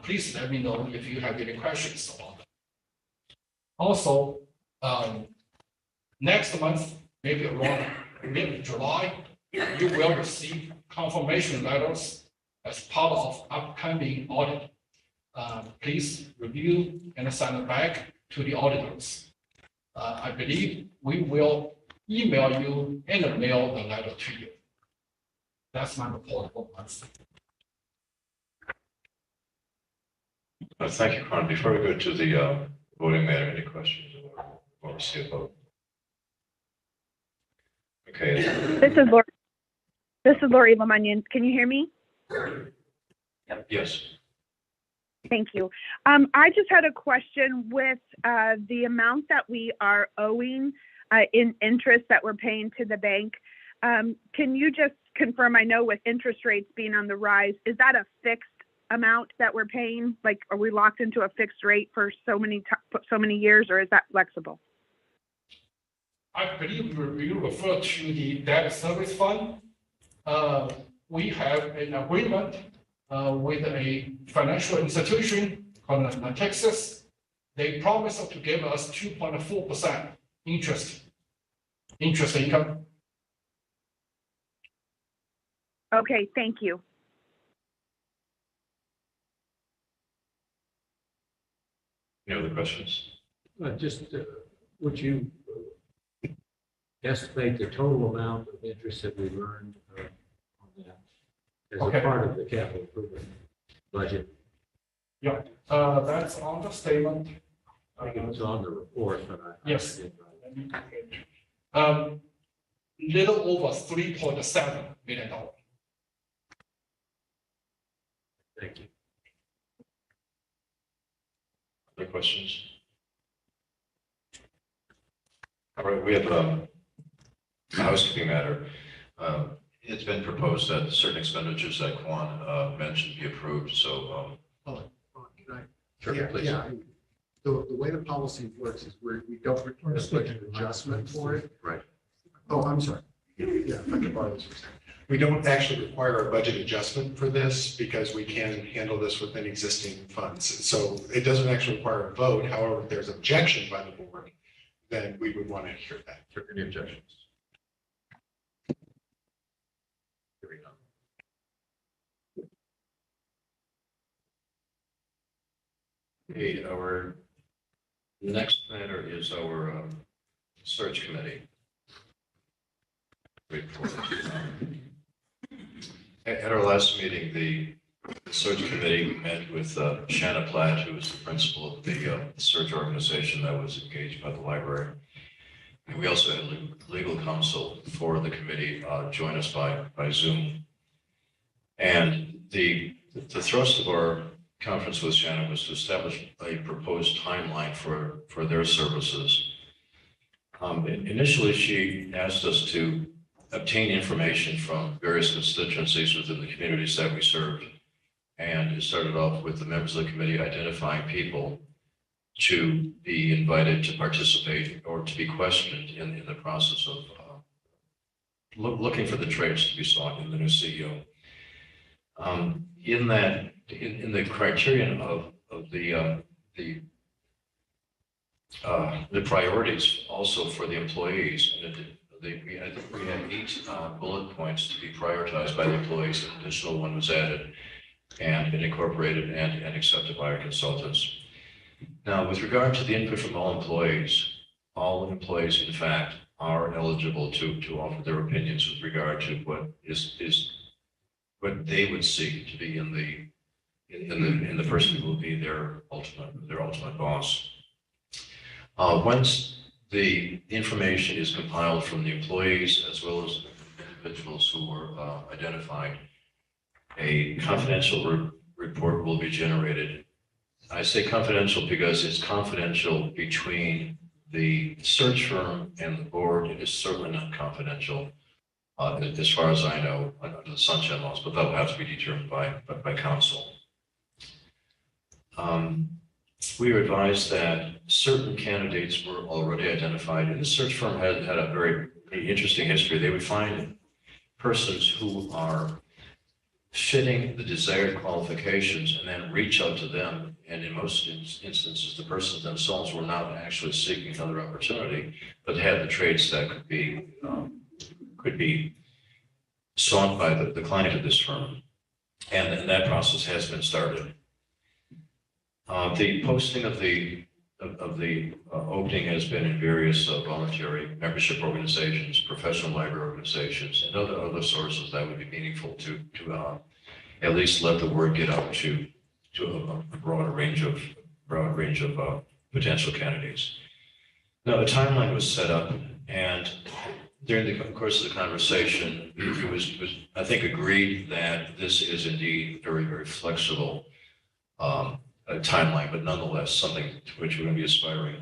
Please let me know if you have any questions about that. Also, next month, maybe around mid-July, you will receive confirmation letters as part of upcoming audit. Please review and send it back to the auditors. I believe we will email you and mail the letter to you. That's my report for month. Thank you, Carl. Before we go to the voting matter, any questions or CFO? Okay. This is Lori Lemunion. Can you hear me? Yes. Thank you. I just had a question with the amount that we are owing in interest that we're paying to the bank. Can you just confirm, I know with interest rates being on the rise, is that a fixed amount that we're paying? Like, are we locked into a fixed rate for so many years, or is that flexible? I believe you refer to the debt service fund. We have an agreement with a financial institution called Texas. They promised to give us 2.4% interest income. Okay, thank you. Any other questions? Just, would you estimate the total amount of interest that we've earned on that as Okay. a part of the capital improvement budget? Yeah, that's on the statement. I think it was on the report, but I. Yes. Little over $3.7 million. Thank you. Other questions? All right, we have a housekeeping matter. It's been proposed that certain expenditures that Kwan mentioned be approved, so. Can I? Sure, Yeah, please. yeah. The way the policy works is we don't require a budget adjustment for it. Right. Oh, I'm sorry. Yeah, I can borrow this for a second. We don't actually require a budget adjustment for this because we can handle this within existing funds. So it doesn't actually require a vote. However, if there's objection by the board, then we would want to hear that. Are there any objections? Hearing none. Okay, our next matter is our search committee report. At our last meeting, the search committee met with Shanna Platt, who is the principal of the search organization that was engaged by the library. And we also had legal counsel for the committee join us by Zoom. And the thrust of our conference with Shanna was to establish a proposed timeline for their services. Initially, she asked us to obtain information from various constituencies within the communities that we served. And it started off with the members of the committee identifying people to be invited to participate or to be questioned in the process of looking for the traits to be sought in the new CEO. In the criterion of the priorities also for the employees, and I think we had 8 bullet points to be prioritized by the employees. An additional one was added and incorporated and accepted by our consultants. Now, with regard to the input from all employees, in fact, are eligible to offer their opinions with regard to what what they would see to be in the person who will be their ultimate boss. Once the information is compiled from the employees as well as individuals who were identified, a confidential report will be generated. I say confidential because it's confidential between the search firm and the board. It is certainly not confidential, as far as I know, under the sunshine laws, but that will have to be determined by counsel. We were advised that certain candidates were already identified, and the search firm had a very interesting history. They would find persons who are fitting the desired qualifications and then reach out to them. And in most instances, the persons themselves were not actually seeking another opportunity, but had the traits that could be sought by the client of this firm. And that process has been started. The posting of the opening has been in various voluntary membership organizations, professional library organizations, and other sources that would be meaningful to at least let the word get out to a broad range of potential candidates. Now, a timeline was set up, and during the course of the conversation, it was I think agreed that this is indeed very, very flexible a timeline, but nonetheless something to which we're going to be aspiring.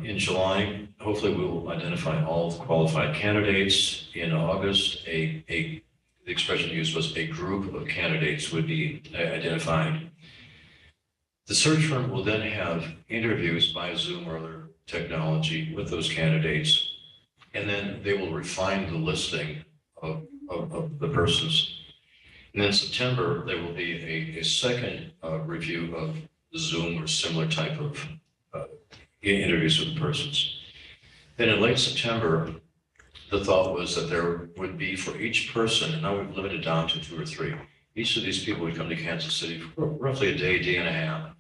In July, hopefully we will identify all qualified candidates. In August, the expression used was a group of candidates would be identified. The search firm will then have interviews by Zoom or other technology with those candidates, and then they will refine the listing of the persons. And in September, there will be a second review of Zoom or similar type of interviews with the persons. Then in late September, the thought was that there would be for each person, and now we've limited down to 2 or 3, each of these people would come to Kansas City for roughly a day and a half,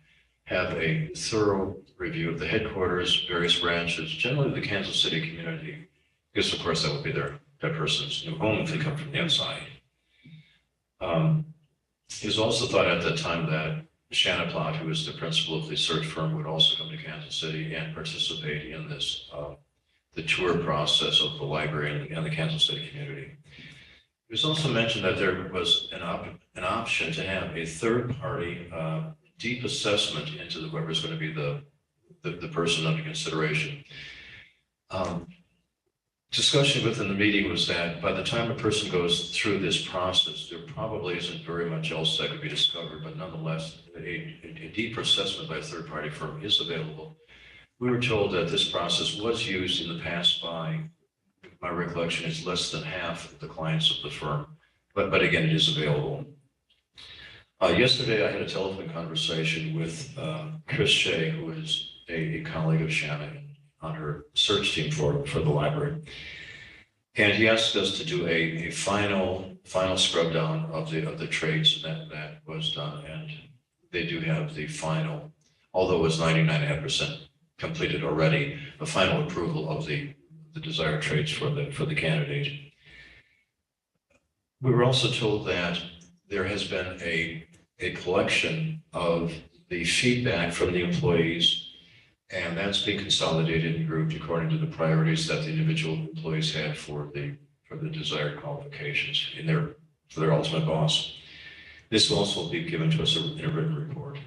have a thorough review of the headquarters, various branches, generally the Kansas City community, because of course that would be their person's new home if they come from the outside. It was also thought at that time that Shanna Plott, who is the principal of the search firm, would also come to Kansas City and participate in this, the tour process of the library and the Kansas City community. It was also mentioned that there was an option to have a third-party deep assessment into whoever's going to be the person under consideration. Discussion within the meeting was that by the time a person goes through this process, there probably isn't very much else that could be discovered, but nonetheless, a deeper assessment by a third-party firm is available. We were told that this process was used in the past by, my recollection is less than half of the clients of the firm, but again, it is available. Yesterday, I had a telephone conversation with Chris Shea, who is a colleague of Shannon on her search team for the library. And he asked us to do a final scrub down of the trades, and that was done. And they do have the final, although it was 99.5% completed already, the final approval of the desired trades for the candidate. We were also told that there has been a collection of the feedback from the employees, and that's being consolidated and grouped according to the priorities that the individual employees had for the desired qualifications for their ultimate boss. This will also be given to us in a written report.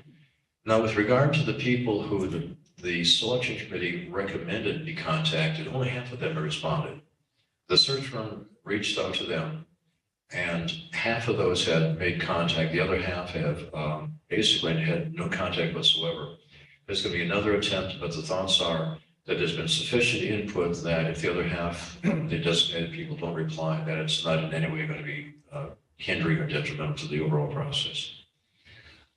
Now, with regard to the people who the selection committee recommended be contacted, only half of them have responded. The search firm reached out to them, and half of those had made contact. The other half have basically had no contact whatsoever. There's going to be another attempt, but the thoughts are that there's been sufficient input that if the other half, the designated people don't reply, that it's not in any way going to be hindering or detrimental to the overall process.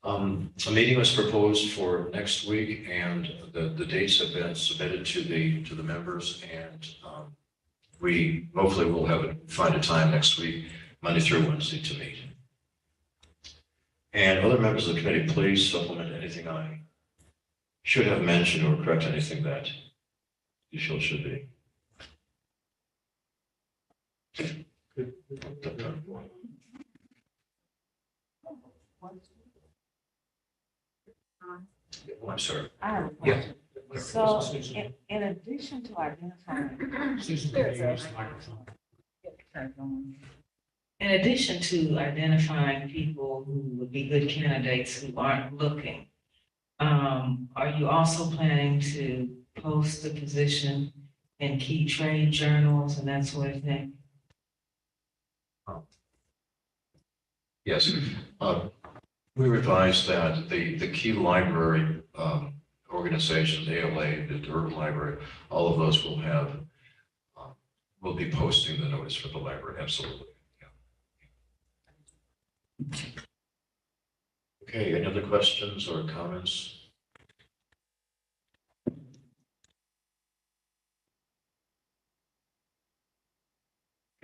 A meeting was proposed for next week, and the dates have been submitted to the members, and we hopefully will find a time next week, Monday through Wednesday, to meet. And other members of the committee, please supplement anything I should have mentioned or correct anything that you feel should be. Oh, I'm sorry. Yeah. So in addition to identifying, in addition to identifying people who would be good candidates who aren't looking, are you also planning to post the position in key trade journals and that sort of thing? Yes. We revised that the key library organizations, ALA, the Urban Library, all of those will be posting the notice for the library. Absolutely. Yeah. Okay. Any other questions or comments?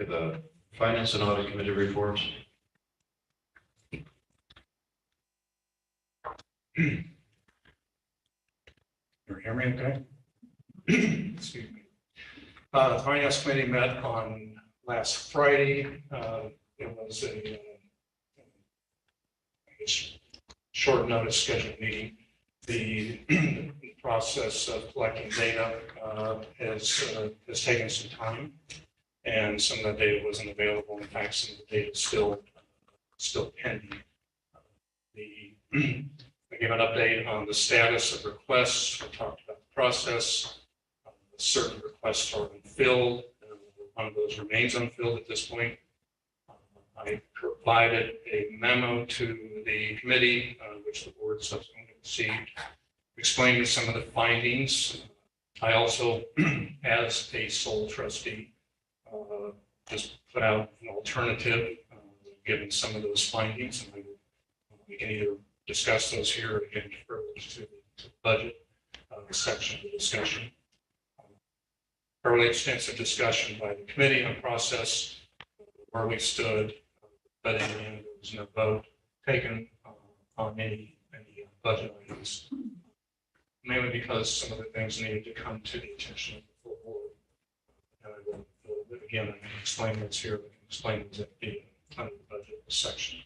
Okay, the Finance and Audit Committee report. You hear me okay? Excuse me. The Finance Committee met on last Friday. It was a short notice scheduled meeting. The process of collecting data has taken some time, and some of the data wasn't available. In fact, some of the data is still pending. I gave an update on the status of requests. We talked about the process. Certain requests are unfilled. One of those remains unfilled at this point. I provided a memo to the committee, which the board subsequently received, explaining some of the findings. I also, as a sole trustee, just put out an alternative, given some of those findings, and we can either discuss those here or again further to the budget section of the discussion. Fairly extensive discussion by the committee on process, where we stood, but in the end, there was no vote taken on any budget items. because some of the things needed to come to the attention of the full board. And I will, again, I can explain this here, I can explain this at the under the budget section.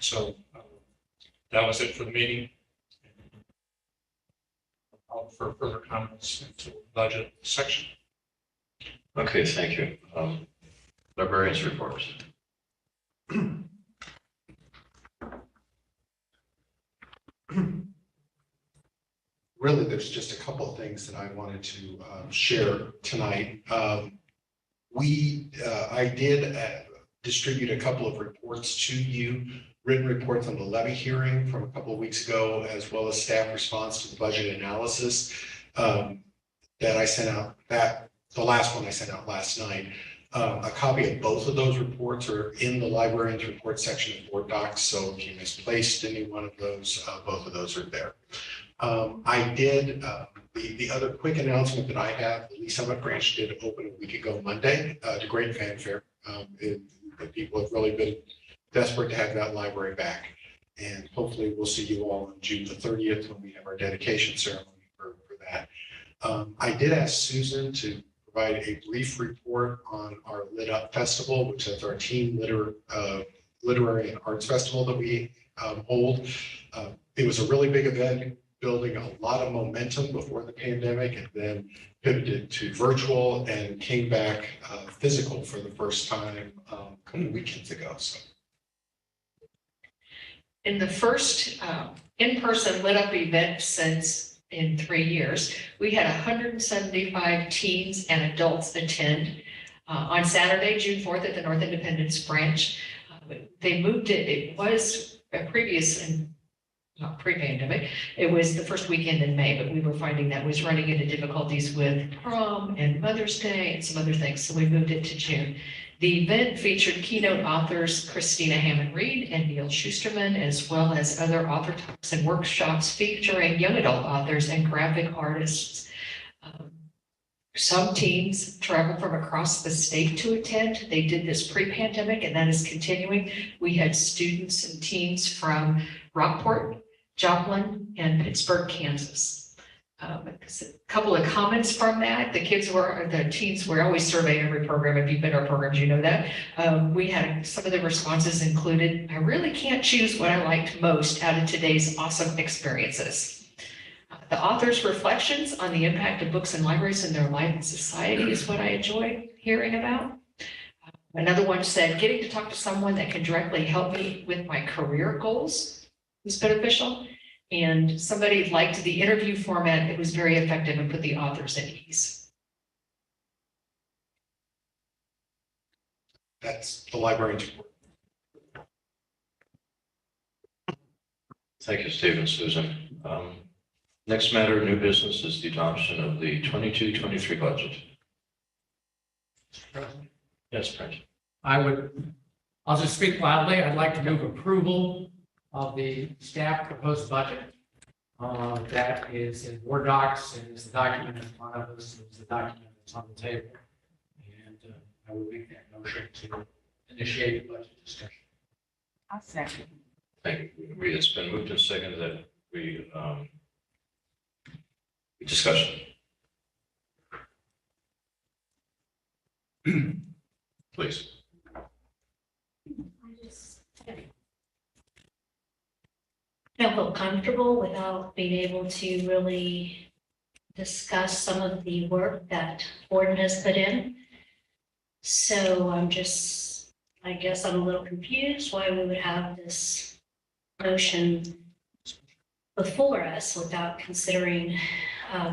So that was it for the meeting. I'll for further comments into the budget section. Okay, thank you. Librarians reports. Really, there's just a couple of things that I wanted to share tonight. I did distribute a couple of reports to you, written reports on the levy hearing from a couple of weeks ago, as well as staff response to the budget analysis that I sent out. The last one I sent out last night. A copy of both of those reports are in the librarian's report section of board docs. So if you misplaced any one of those, both of those are there. I did, the other quick announcement that I have, the Lee Summit branch did open a week ago Monday to great fanfare. People have really been desperate to have that library back. And hopefully we'll see you all on June the 30th when we have our dedication ceremony for that. I did ask Susan to provide a brief report on our Lit Up Festival, which is our teen literary and arts festival that we hold. It was a really big event, building a lot of momentum before the pandemic, and then pivoted to virtual and came back physical for the first time a couple weekends ago. So. In the first in-person lit up event since in 3 years, we had 175 teens and adults attend on Saturday, June 4th at the North Independence branch. They moved it. It was a previous and not pre-pandemic. It was the first weekend in May, but we were finding that was running into difficulties with prom and Mother's Day and some other things. So we moved it to June. The event featured keynote authors Christina Hammond-Reed and Neil Schusterman, as well as other author talks and workshops featuring young adult authors and graphic artists. Some teams traveled from across the state to attend. They did this pre-pandemic, and that is continuing. We had students and teams from Rockport, Joplin, and Pittsburgh, Kansas. A couple of comments from that. The teens were always survey every program. If you've been to our programs, you know that. We had some of the responses included, I really can't choose what I liked most out of today's awesome experiences. The author's reflections on the impact of books and libraries in their life and society is what I enjoy hearing about. Another one said, getting to talk to someone that can directly help me with my career goals was beneficial. And somebody liked the interview format. It was very effective and put the authors at ease. That's the librarian's report. Thank you, Steve and Susan. Next matter, new business, is the adoption of the 22-23 budget. Yes, Brent. I'll just speak loudly. I'd like to move approval of the staff proposed budget. That is in board docs and is the document in front of us, is the document that's on the table. And I will make that motion to initiate the budget discussion. I'll second. Thank you. It's been moved and seconded that we discussion. Please. I don't feel comfortable without being able to really discuss some of the work that Gordon has put in. So I guess I'm a little confused why we would have this motion before us without considering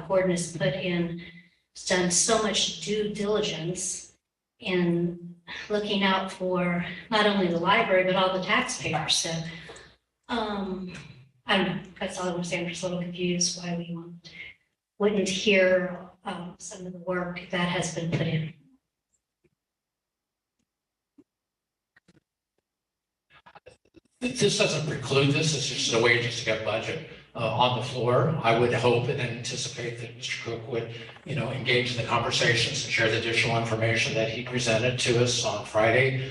Gordon has done so much due diligence in looking out for not only the library, but all the taxpayers. So I don't know, that's all I want to say. I'm just a little confused why we wouldn't hear some of the work that has been put in. This doesn't preclude this. It's just a way just to get budget. on the floor. I would hope and anticipate that Mr. Cook would, engage in the conversations and share the additional information that he presented to us on Friday.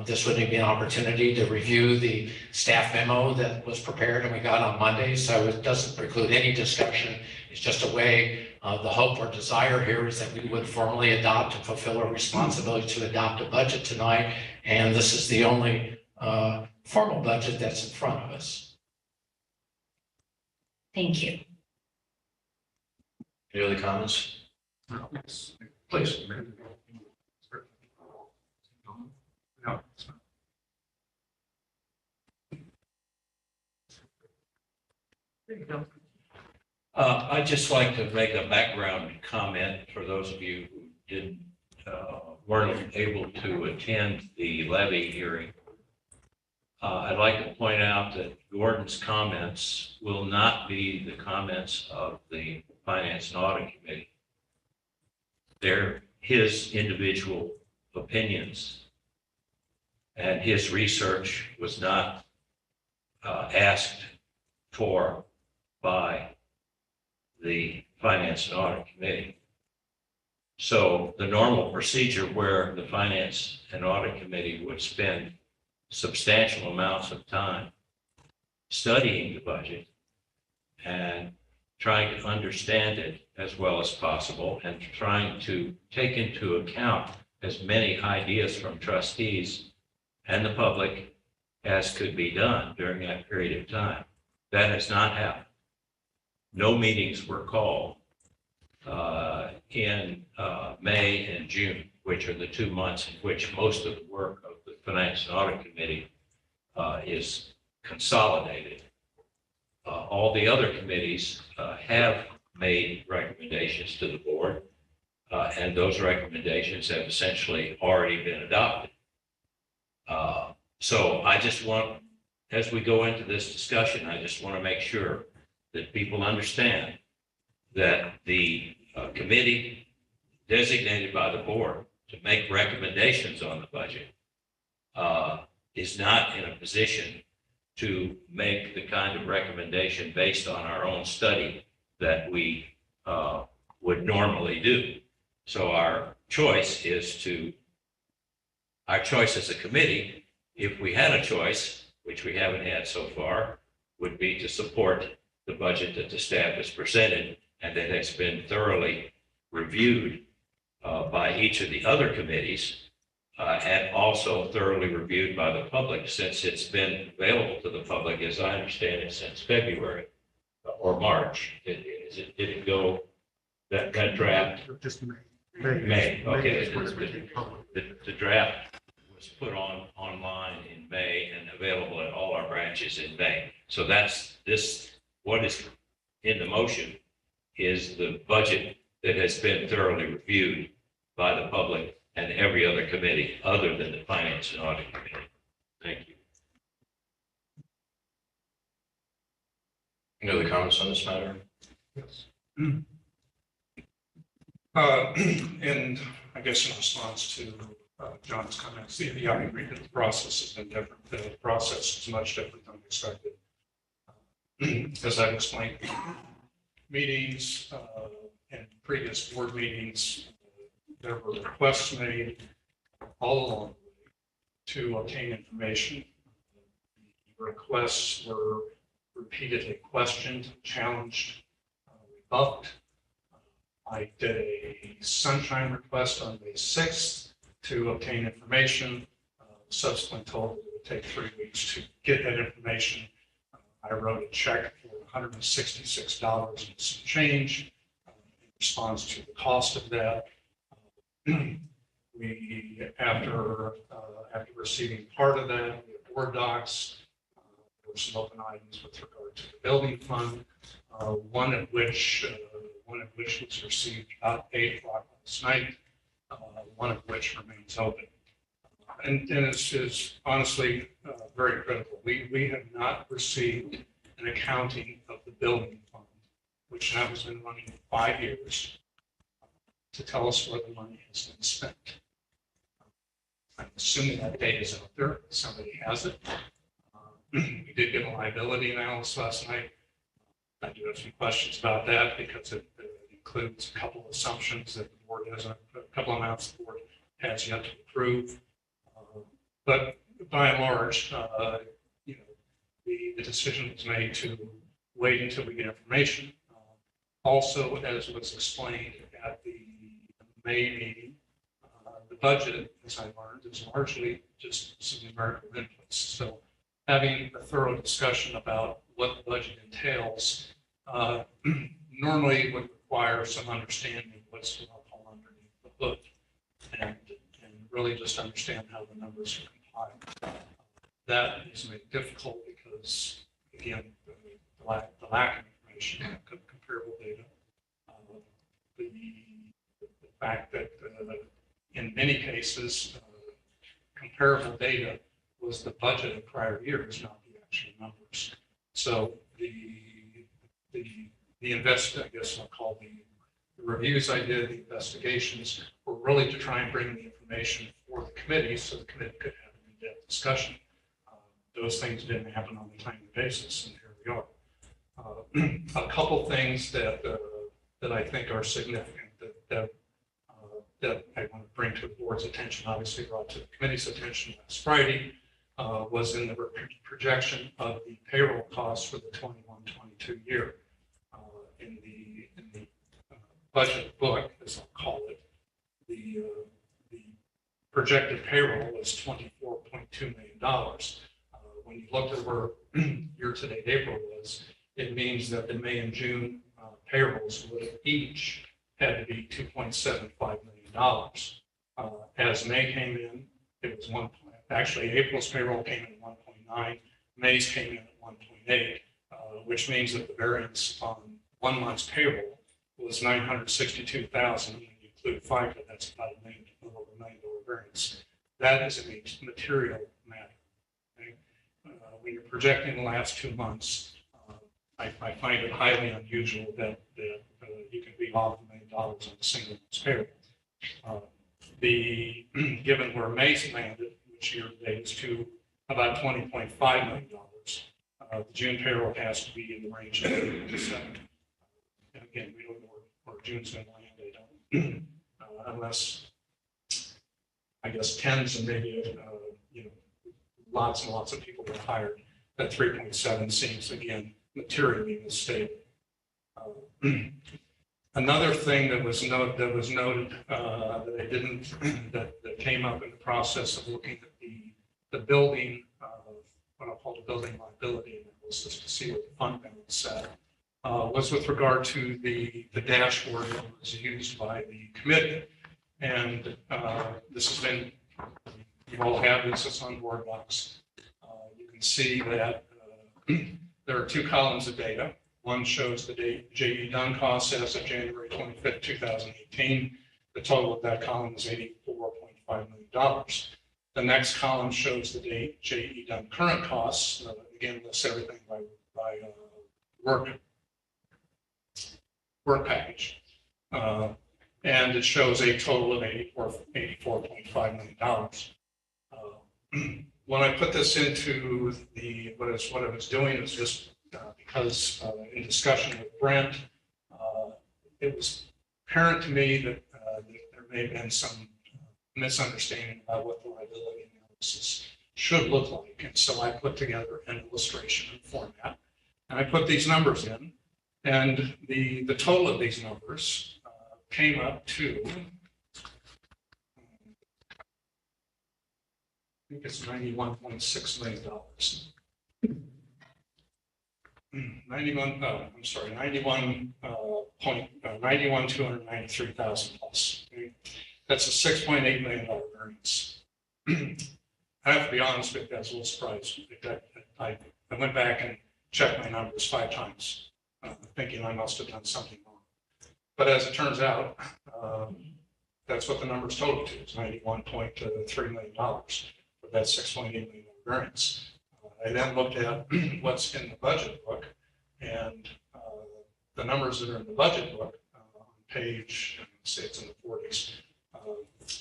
This would be an opportunity to review the staff memo that was prepared and we got on Monday, so it doesn't preclude any discussion. It's just a way, the hope or desire here is that we would formally adopt and fulfill our responsibility to adopt a budget tonight, and this is the only formal budget that's in front of us. Thank you. Any other comments? Please. I'd just like to make a background comment for those of you who weren't able to attend the levy hearing. I'd like to point out that Gordon's comments will not be the comments of the Finance and Audit Committee. They're his individual opinions, and his research was not asked for by the Finance and Audit Committee. So the normal procedure where the Finance and Audit Committee would spend substantial amounts of time studying the budget and trying to understand it as well as possible and trying to take into account as many ideas from trustees and the public as could be done during that period of time. That has not happened. No meetings were called in May and June, which are the 2 months in which most of the work of the Finance and Audit Committee is consolidated. All the other committees have made recommendations to the board, and those recommendations have essentially already been adopted. So I just want, as we go into this discussion, I just want to make sure that people understand that the committee designated by the board to make recommendations on the budget is not in a position to make the kind of recommendation based on our own study that we would normally do. So our choice as a committee, if we had a choice, which we haven't had so far, would be to support the budget that the staff has presented and that has been thoroughly reviewed by each of the other committees and also thoroughly reviewed by the public, since it's been available to the public, as I understand it, since February or March. Did it go, that draft? Just May. May, okay. The draft was put online in May and available at all our branches in May. So that's this, what is in the motion is the budget that has been thoroughly reviewed by the public and every other committee other than the Finance and Audit Committee. Thank you. Any other comments on this matter? Yes. And I guess in response to John's comments, yeah, I agree that the process has been different. The process is much different than expected. As I've explained, meetings and previous board meetings, there were requests made all along the way to obtain information. The requests were repeatedly questioned, challenged, rebuffed. I did a sunshine request on May 6th to obtain information. Subsequently told that it would take 3 weeks to get that information. I wrote a check for $166 and some change in response to the cost of that. We, after receiving part of that, we have board docs. There were some open items with regard to the building fund, one of which was received about 8 o'clock last night, one of which remains open. And it's honestly very critical. We have not received an accounting of the building fund, which now has been running 5 years, to tell us where the money has been spent. I'm assuming that data is out there. Somebody has it. We did get a liability analysis last night. I do have some questions about that because it includes a couple of assumptions that the board hasn't, a couple of amounts the board has yet to approve. But by and large, you know, the decision was made to wait until we get information. Also, as was explained at the May meeting, the budget, as I learned, is largely just some numerical inputs. So having a thorough discussion about what the budget entails normally would require some understanding of what's going on underneath the hood and really just understand how the numbers are compiled. That is made difficult because, again, the lack of information, comparable data, the fact that in many cases, comparable data was the budget of prior years, not the actual numbers. So the I guess I'll call the reviews I did, the investigations, were really to try and bring the information for the committee so the committee could have an in-depth discussion. Those things didn't happen on a timely basis, and here we are. A couple things that I think are significant that I want to bring to the board's attention, obviously brought to the committee's attention last Friday, was in the projection of the payroll costs for the 21-22 year. In the budget book, as I'll call it, the projected payroll was $24.2 million. When you look at where year-to-date April was, it means that the May and June payrolls would have each had to be $2.75 million. As May came in, it was actually April's payroll came in at 1.9, May's came in at 1.8, which means that the variance on 1 month's payroll was $962,000. When you include FICA, that's about a little over $1 million variance. That is a material matter. Okay? When you're projecting the last 2 months, I find it highly unusual that you can be off $1 million on a single month's payroll. Given where May's landed, which year to date is to about $20.5 million, the June payroll has to be in the range of 7. And again, we don't know where June's going to land. They don't, unless I guess tens and maybe lots and lots of people were hired. That 3.7 seems again materially unstable. Another thing that was noted that I didn't that came up in the process of looking at the building, what I'll call the building liability analysis to see what the fund balance said, was with regard to the dashboard that was used by the committee. And this has been, you all have this, it's on board docs. You can see that there are 2 columns of data. One shows the date J.E. Dunn costs as of January 25th, 2018. The total of that column is $84.5 million. The next column shows the date J.E. Dunn current costs. Again, lists everything by work package. And it shows a total of $84.5 million. When I put this into what I was doing is just because in discussion with Brent, it was apparent to me that there may have been some misunderstanding about what the liability analysis should look like. And so I put together an illustration and format, and I put these numbers in, and the total of these numbers came up to, I think it's $91.6 million. 91,293,000 plus. That's a $6.8 million variance. I have to be honest with you, I was a little surprised. I went back and checked my numbers 5 times, thinking I must have done something wrong. But as it turns out, that's what the numbers total to, is $91.3 million for that $6.8 million variance. I then looked at what's in the budget book, and the numbers that are in the budget book on page, say it's in the 40s,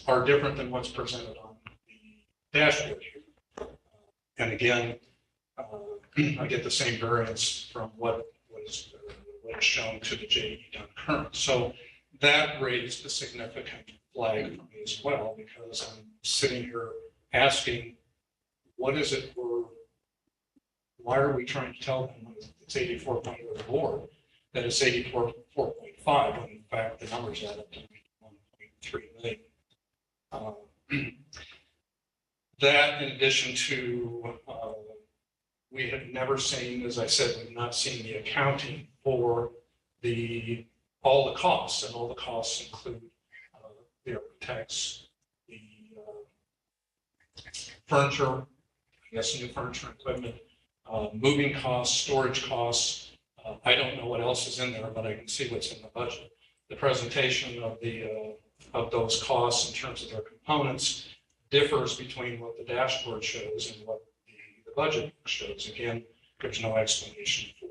are different than what's presented on the dashboard here. And again, I get the same variance from what was shown to the JE done current. So that raised a significant flag for me as well, because I'm sitting here asking, what is it why are we trying to tell them when it's 84.0 of the board that it's 84.5 when in fact the numbers add up to 1.3 million? That in addition to, we have never seen, as I said, we've not seen the accounting for all the costs, and all the costs include the architects, the furniture, I guess new furniture and equipment, moving costs, storage costs. I don't know what else is in there, but I can see what's in the budget. The presentation of those costs in terms of their components differs between what the dashboard shows and what the budget shows. Again, there's no explanation for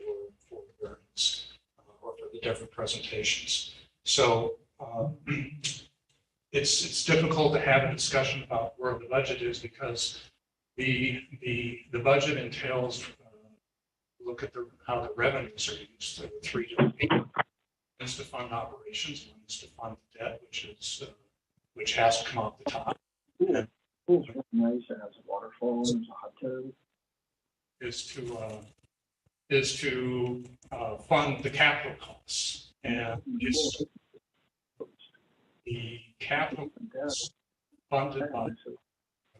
the variance or for the different presentations. So it's difficult to have a discussion about where the budget is, because the budget entails look at how the revenues are used. There are three different things. One is to fund operations, one is to fund debt, which has to come off the top. And nice. It has a waterfall, there's a hot tub. Is to fund the capital costs, and the capital costs funded by,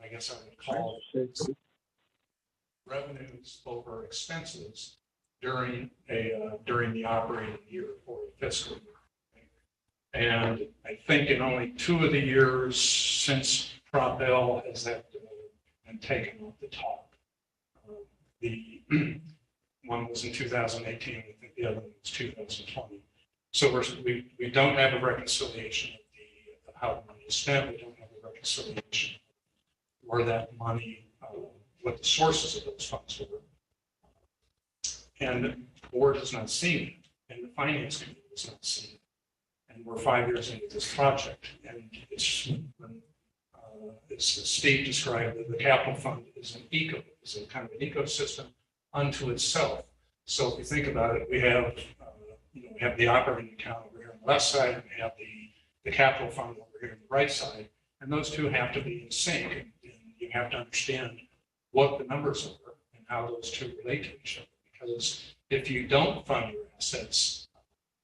I guess I would call it revenues over expenses during the operating year or fiscal year. And I think in only 2 of the years since Prop L has that been taken off the top. The one was in 2018, I think the other one was 2020. So we don't have a reconciliation of how the money is spent. We don't have a reconciliation of where that money, what the sources of those funds were. And the board has not seen it, and the finance committee has not seen it. And we're 5 years into this project, and it's as Steve described, the capital fund is a kind of an ecosystem unto itself. So if you think about it, we have we have the operating account over here on the left side, and we have the capital fund over here on the right side, and those two have to be in sync, and you have to understand what the numbers are and how those two relate to each other. Because if you don't fund your assets,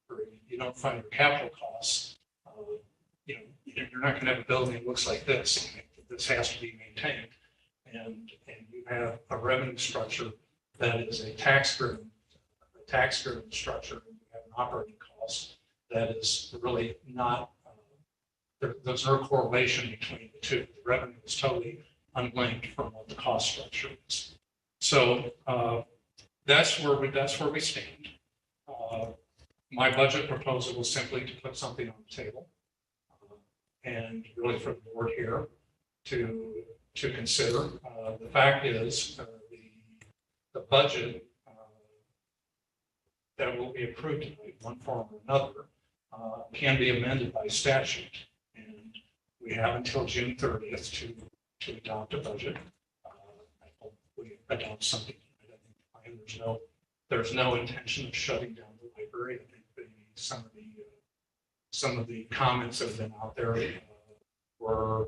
or you don't fund your capital costs, you're not going to have a building that looks like this. This has to be maintained, and you have a revenue structure that is a tax-driven structure. And you have an operating cost that is really not. There's no correlation between the two. The revenue is totally unlinked from what the cost structure is. So that's where we stand. My budget proposal was simply to put something on the table, and really for the board here to consider. The fact is, the budget that will be approved tonight, one form or another, can be amended by statute, and we have until June 30th to adopt a budget. I hope we adopt something. I think there's no intention of shutting down the library. I think some of the comments that have been out there were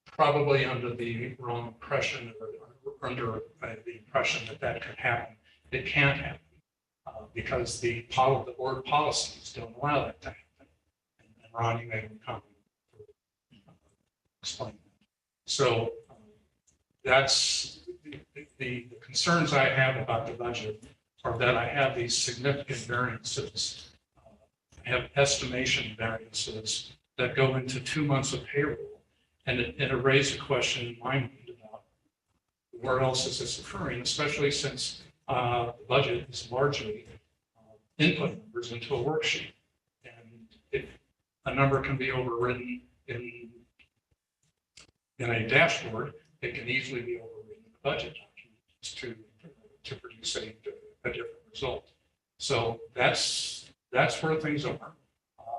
probably under the wrong impression, or under the impression that could happen. It can't happen because the board policies don't allow that to happen. And Ron, you made a comment for explaining that. So that's the concerns I have about the budget are that I have these significant variances. I have estimation variances that go into 2 months of payroll. And it raised a question in my mind about where else is this occurring, especially since the budget is largely input numbers into a worksheet. And if a number can be overridden in a dashboard, it can easily be overridden in a budget document to produce a different result. So that's where things are.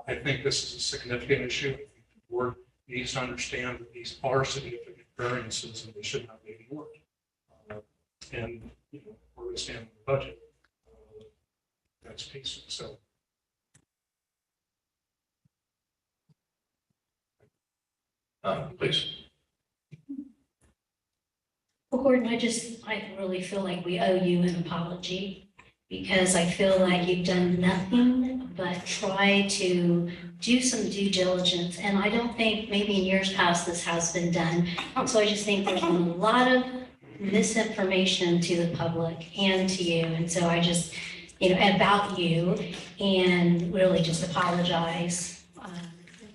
I think this is a significant issue. I think the board needs to understand that these are significant variances and they should not be ignored. And where we stand on the budget, that's piece. So Please. Well, Gordon, I really feel like we owe you an apology because I feel like you've done nothing but try to do some due diligence. And I don't think maybe in years past this has been done. So I just think there's been a lot of misinformation to the public and to you. And so I just, about you, and really just apologize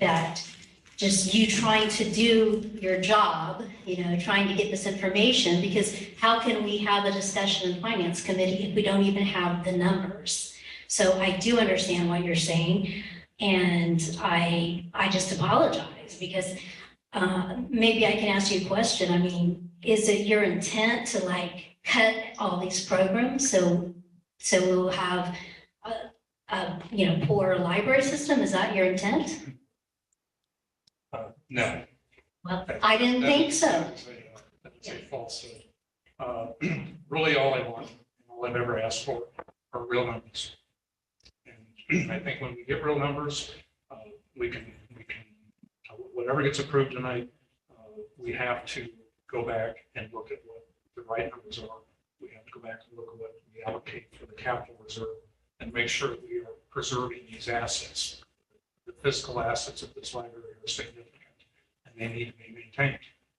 that just you trying to do your job, trying to get this information, because how can we have a discussion in Finance Committee if we don't even have the numbers? So I do understand what you're saying, and I just apologize because maybe I can ask you a question. I mean, is it your intent to cut all these programs so we'll have a poor library system? Is that your intent? No. Well, I didn't think so. That's a falsehood. Really, all I want, and all I've ever asked for, are real numbers. And I think when we get real numbers, we can whatever gets approved tonight, we have to go back and look at what the right numbers are. We have to go back and look at what we allocate for the capital reserve and make sure that we are preserving these assets. The fiscal assets of this library are significant, and they need to be maintained.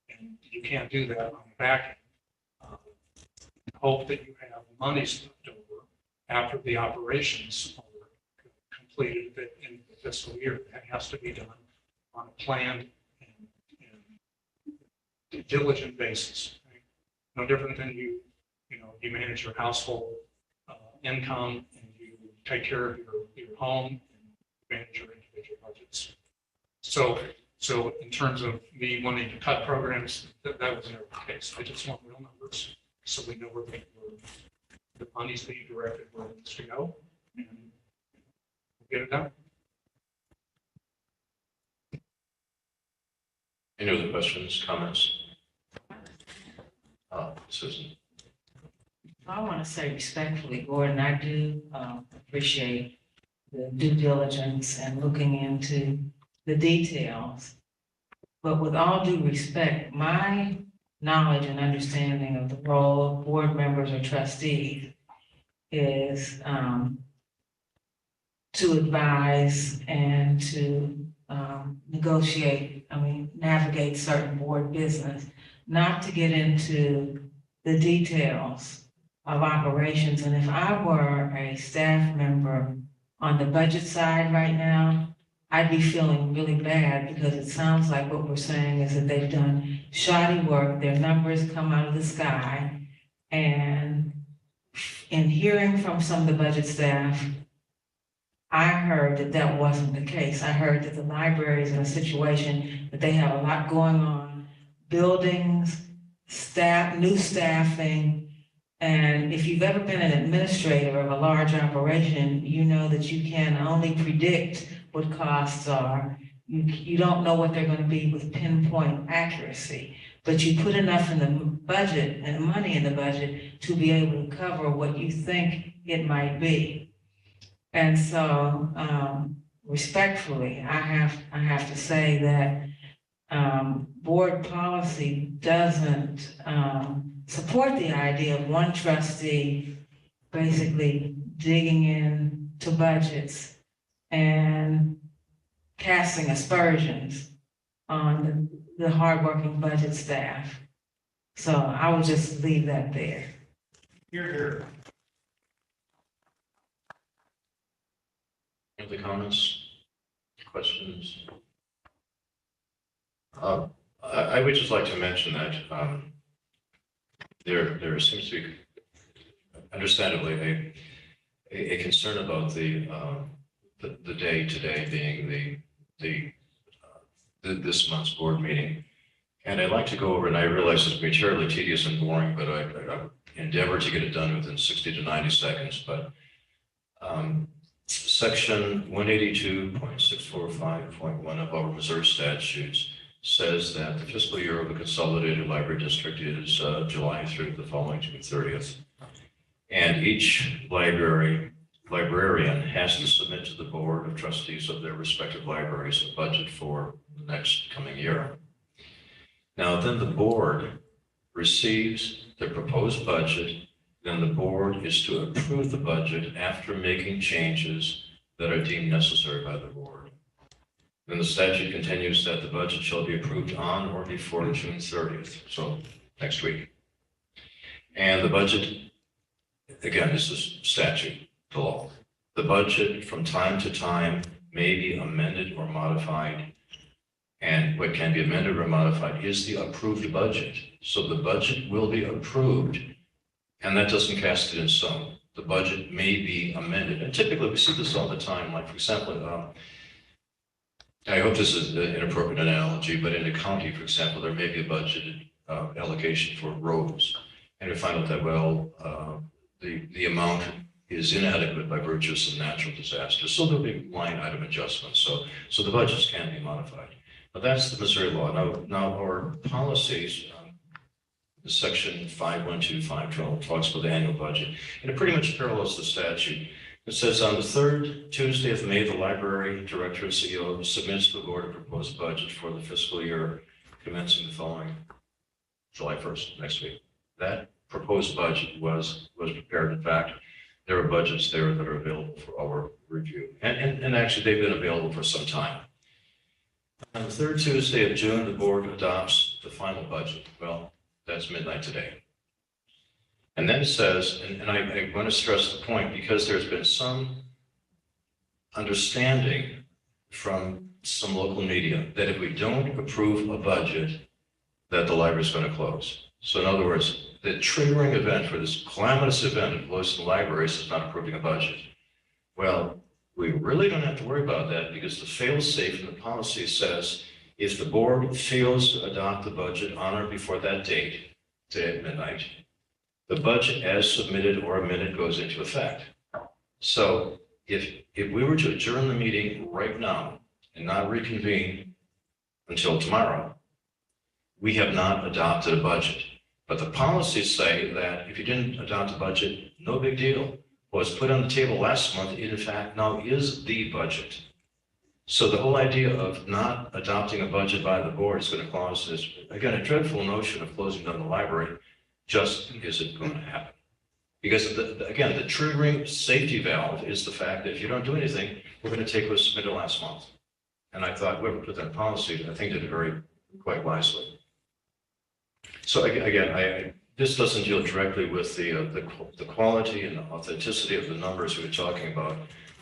And you can't do that on the back end. Hope that you have money left over after the operations are completed in the fiscal year. That has to be done on a planned and diligent basis. Right? No different than you manage your household income and you take care of your home and manage your individual budgets. So in terms of me wanting to cut programs, that was never the case. I just want real numbers so we know where the money's being directed, where it needs to go, and we'll get it done. Any other questions, comments? Susan. I want to say respectfully, Gordon, I do appreciate the due diligence and looking into the details. But with all due respect, my knowledge and understanding of the role of board members or trustees is to advise and to navigate certain board business, not to get into the details of operations. And if I were a staff member on the budget side right now, I'd be feeling really bad because it sounds like what we're saying is that they've done shoddy work, their numbers come out of the sky. And in hearing from some of the budget staff, I heard that that wasn't the case. I heard that the library is in a situation that they have a lot going on, buildings, staff, new staffing. And if you've ever been an administrator of a large operation, you know that you can only predict what costs are. You don't know what they're going to be with pinpoint accuracy, but you put enough in the budget and money in the budget to be able to cover what you think it might be. And so, respectfully, I have to say that board policy doesn't support the idea of one trustee basically digging into budgets and casting aspersions on the hardworking budget staff. So I will just leave that there. Here, here. Any other comments, questions? I would just like to mention that there seems to be, understandably, a concern about the day today being this month's board meeting. And I'd like to go over, and I realize it's materially tedious and boring, but I endeavor to get it done within 60 to 90 seconds. But Section 182.645.1 of our Missouri statutes says that the fiscal year of a consolidated library district is July through the following June 30th. And each librarian has to submit to the board of trustees of their respective libraries a budget for the next coming year. Now, then the board receives the proposed budget, then the board is to approve the budget after making changes that are deemed necessary by the board. Then the statute continues that the budget shall be approved on or before June 30th, so next week. And the budget, again, this is statute, the law. The budget from time to time may be amended or modified. And what can be amended or modified is the approved budget. So the budget will be approved, and that doesn't cast it in stone. The budget may be amended. And typically we see this all the time. Like, for example, I hope this is an inappropriate analogy, but in a county, for example, there may be a budgeted allocation for roads. And we find out that, well, the amount is inadequate by virtue of some natural disasters. So there'll be line item adjustments. So the budgets can be modified. But that's the Missouri law. Now our policies, section 512512 talks about the annual budget, and it pretty much parallels the statute. It says on the third Tuesday of May, the library director and CEO submits to the board a proposed budget for the fiscal year commencing the following July 1st, next week. That proposed budget was prepared. In fact, there are budgets there that are available for our review. And actually, they've been available for some time. On the third Tuesday of June, the board adopts the final budget. Well, that's midnight today. And then it says, and I want to stress the point because there's been some understanding from some local media that if we don't approve a budget, that the library is going to close. So in other words, the triggering event for this calamitous event of closing the libraries is not approving a budget. Well, we really don't have to worry about that because the fail-safe in the policy says if the board fails to adopt the budget on or before that date, today at midnight, the budget as submitted or amended goes into effect. So if we were to adjourn the meeting right now and not reconvene until tomorrow, we have not adopted a budget. But the policies say that if you didn't adopt a budget, no big deal. What was put on the table last month, in fact, now is the budget. So the whole idea of not adopting a budget by the board is going to cause this, again, a dreadful notion of closing down the library just isn't going to happen. Because, again, the triggering safety valve is the fact that if you don't do anything, we're going to take what was submitted last month. And I thought whoever put that policy, I think did it quite wisely. So again, this doesn't deal directly with the quality and the authenticity of the numbers we were talking about,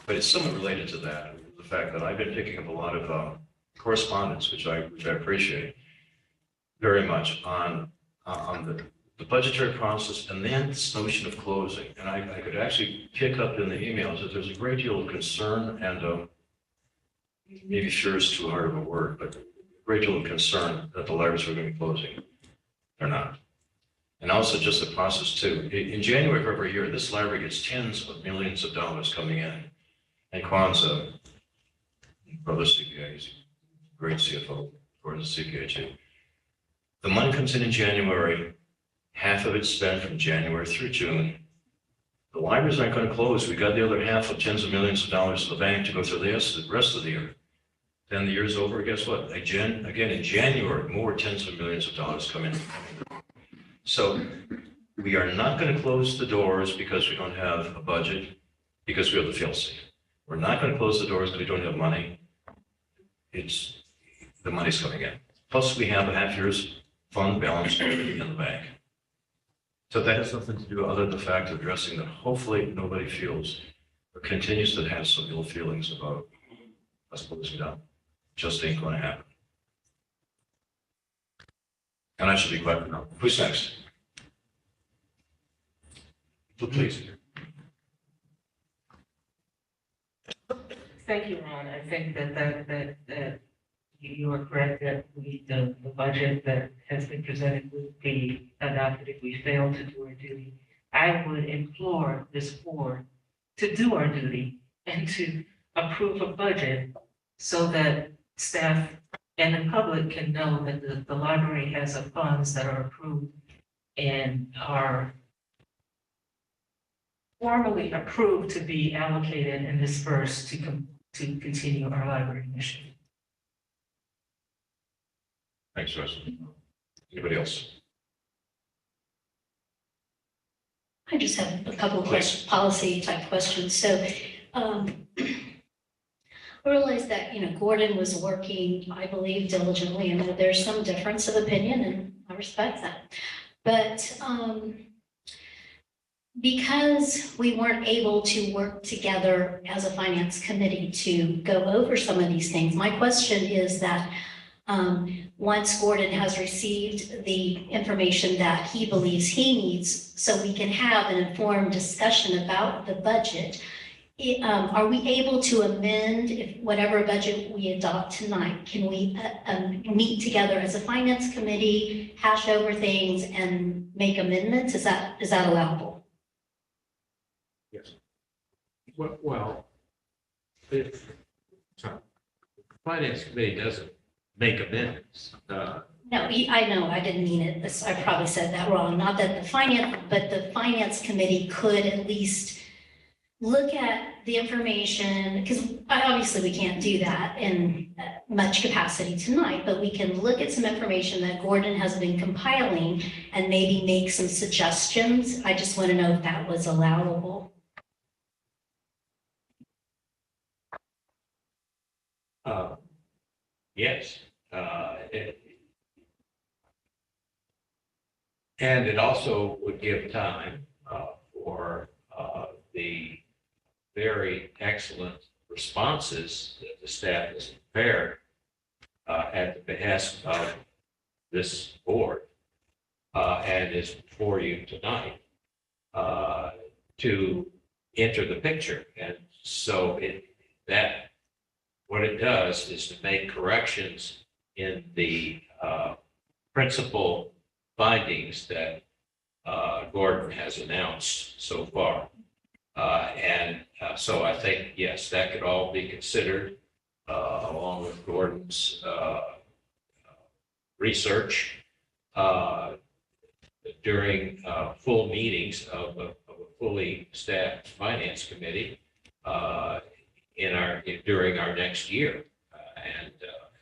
but it's somewhat related to that. The fact that I've been picking up a lot of correspondence, which I appreciate very much on the budgetary process and then this notion of closing. And I could actually pick up in the emails that there's a great deal of concern and maybe fear is too hard of a word, but a great deal of concern that the libraries are going to be closing. They're not. And also just the process too. In January of every year, this library gets tens of millions of dollars coming in. And Kwanzaa, brother CPA, he's a great CFO, or the CPA too. The money comes in January, half of it's spent from January through June. The libraries aren't going to close. We got the other half of tens of millions of dollars in the bank to go through the rest of the year. Then the year's over, guess what? Again, in January, more tens of millions of dollars come in. So we are not going to close the doors because we don't have a budget, because we have the fail-safe. We're not going to close the doors because we don't have money. It's the money's coming in. Plus, we have a half year's fund balance already in the bank. So that has nothing to do other than the fact of addressing that hopefully nobody feels or continues to have some ill feelings about us closing down. Just ain't going to happen. And I should be quiet now. Who's next? Please. Thank you, Ron. I think that you are correct that the budget that has been presented would be adopted if we fail to do our duty. I would implore this board to do our duty and to approve a budget so that staff and the public can know that the library has funds that are approved and are formally approved to be allocated and dispersed to continue our library mission. Thanks, Russell. Anybody else? I just have a couple of Please. policy type questions. So, I realized that, Gordon was working, I believe, diligently, and that there's some difference of opinion, and I respect that. But, because we weren't able to work together as a finance committee to go over some of these things, my question is that, once Gordon has received the information that he believes he needs, so we can have an informed discussion about the budget, are we able to amend whatever budget we adopt tonight? Can we meet together as a finance committee, hash over things and make amendments? Is that allowable? Yes. Well, if, sorry, the finance committee doesn't make amendments, No, I know, I didn't mean it. I probably said that wrong. Not that but the finance committee could at least look at the information, because obviously we can't do that in much capacity tonight, but we can look at some information that Gordon has been compiling and maybe make some suggestions. I just want to know if that was allowable. yes. And it also would give time for the very excellent responses that the staff has prepared at the behest of this board and is before you tonight to enter the picture. And so what it does is to make corrections in the principal findings that Gordon has announced so far. So I think, yes, that could all be considered along with Gordon's research during full meetings of a fully staffed finance committee during our next year.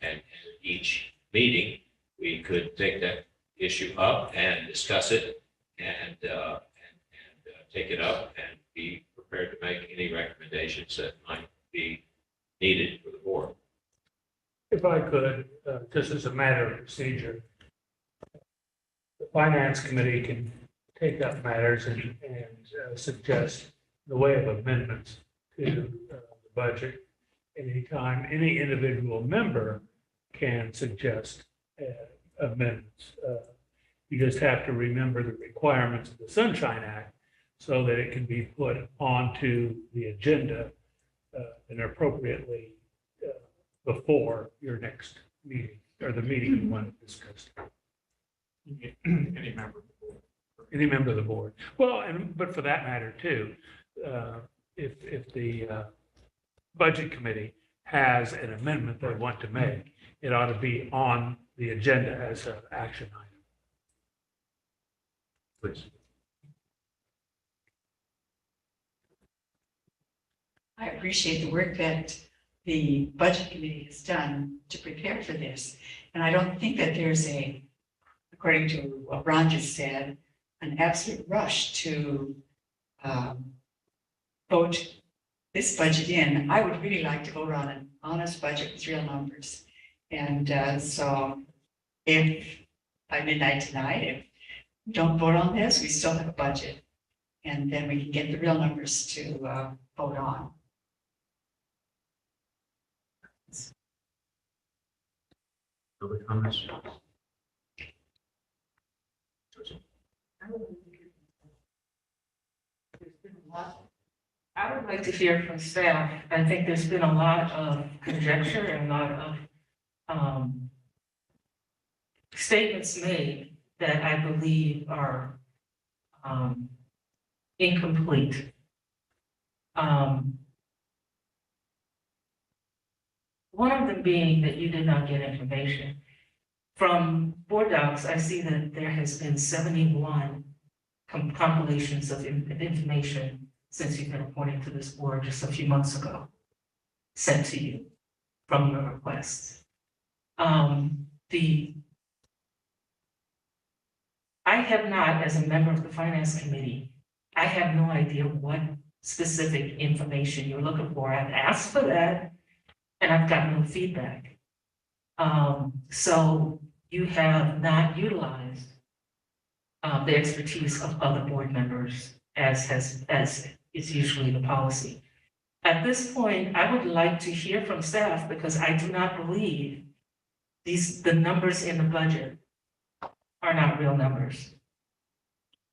And each meeting, we could take that issue up and discuss it and take it up and be prepared to make any recommendations that might be needed for the board. If I could, just as a matter of procedure, the finance committee can take up matters and suggest the way of amendments to the budget. Anytime any individual member can suggest amendments. You just have to remember the requirements of the Sunshine Act so that it can be put onto the agenda and appropriately before your next meeting or the meeting you want to discuss. Any member of the board. Any member of the board. Well, but for that matter too, if the budget committee has an amendment they want to make, it ought to be on the agenda as an action item. Please. I appreciate the work that the budget committee has done to prepare for this. And I don't think that there's according to what Ron just said, an absolute rush to vote this budget in. I would really like to vote on an honest budget with real numbers. And so if by midnight tonight, if we don't vote on this, we still have a budget. And then we can get the real numbers to vote on. Other comments? I would like to hear from staff. I think there's been a lot of conjecture and a lot of statements made that I believe are incomplete. One of them being that you did not get information. From board docs, I see that there has been 71 compilations of information since you've been appointed to this board just a few months ago, sent to you from your requests. The I have not, as a member of the finance committee, I have no idea what specific information you're looking for. I've asked for that and I've got no feedback. So you have not utilized the expertise of other board members as is usually the policy. At this point, I would like to hear from staff because I do not believe the numbers in the budget are not real numbers.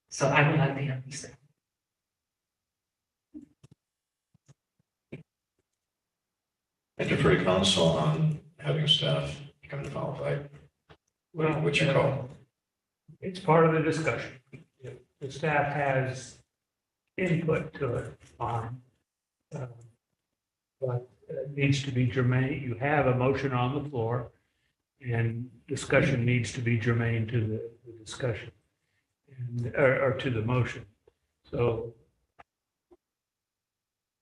So I would like to hear from staff. I defer to council on having staff come to qualify. What's your call? It's part of the discussion. If the staff has input to it, fine. But it needs to be germane. You have a motion on the floor and discussion needs to be germane to the discussion and, or to the motion. So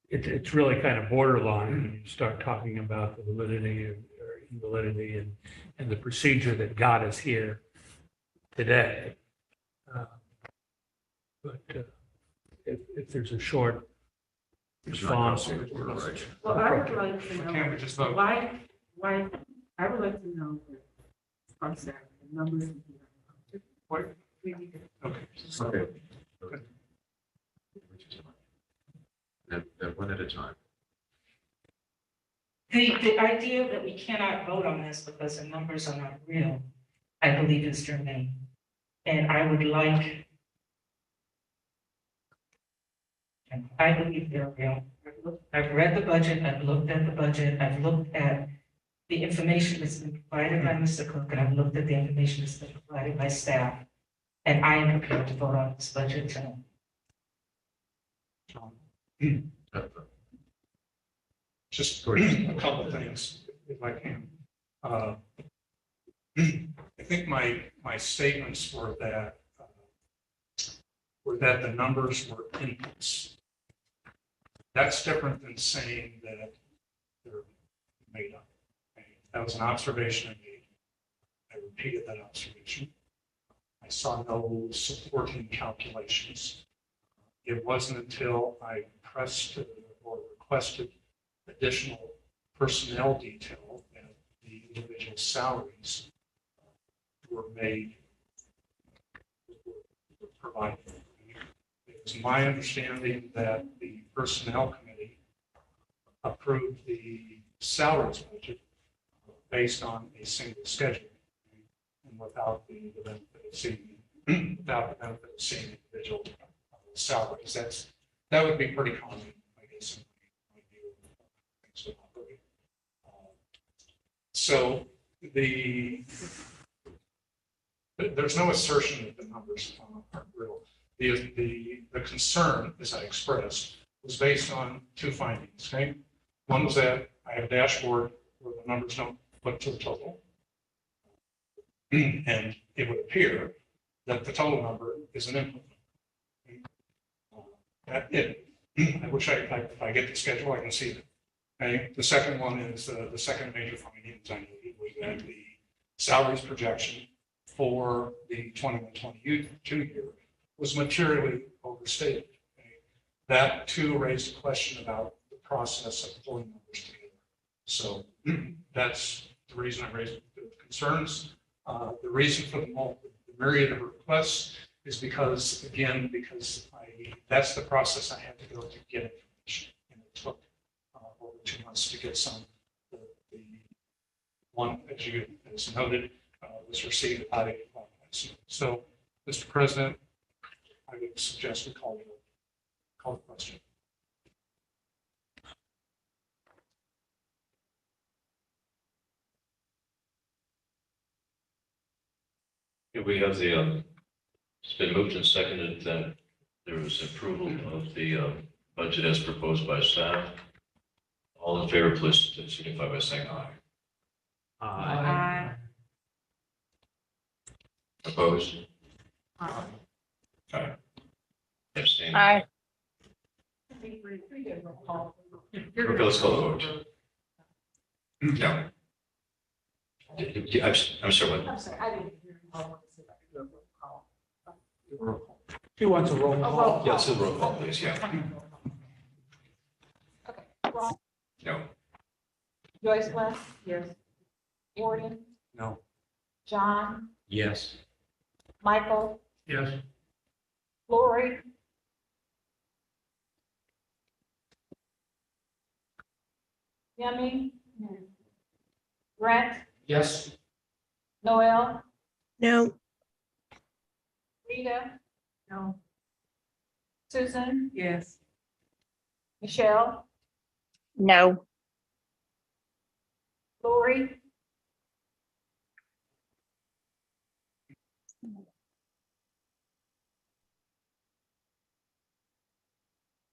it's really kind of borderline when you start talking about the validity or invalidity and the procedure that got us here today. But if there's a short response. Well, I would like to know why, I would like to know from staff, the numbers. What? Okay. One at a time. The idea that we cannot vote on this because the numbers are not real, I believe is germane. And I would like, and I believe they're real. I've read the budget, I've looked at the budget, I've looked at the information that's been provided by Mr. Cook, and I've looked at the information that's been provided by staff. And I am prepared to vote on this budget tonight. Just a couple of things, if I can. I think my statements were that the numbers were inputs. That's different than saying that they're made up. That was an observation I made. I repeated that observation. I saw no supporting calculations. It wasn't until I pressed or requested additional personnel detail that the individual salaries were provided. It was my understanding that the personnel committee approved the salaries budget based on a single schedule and without the benefit of seeing individual salaries. That would be pretty common, I guess. So there's no assertion that the numbers aren't real. The concern, as I expressed, was based on two findings. Okay, one was that I have a dashboard where the numbers don't flip to the total, and it would appear that the total number is an input. That's it. I wish if I get the schedule, I can see it. Okay. The second one is the second major finding was that the salaries projection for the 21-22 year was materially overstated. Okay. That too raised a question about the process of pulling numbers together. So that's the reason I raised the concerns. The reason for the myriad of requests is because that's the process I had to go to get information, and it took over 2 months to get some. The one, as noted, was received by 5 months. So, Mr. President, I would suggest we call the question. We have it's been moved and seconded that there was approval of the budget as proposed by staff. All in favor, please signify by saying aye. Aye. Opposed? Aye. Abstained? Aye. Okay, let's call the vote. No. I'm sorry, what? I'm sorry, I didn't hear. She wants a roll A roll call. call. Yes, a roll call, please, yeah. Ron, No. Joyce West? Yes. Gordon? No. John? Yes. Michael? Yes. Lori? Yummy? Brent? Yes. Noel? No. Rita? No. Susan? Yes. Michelle? No. Lori?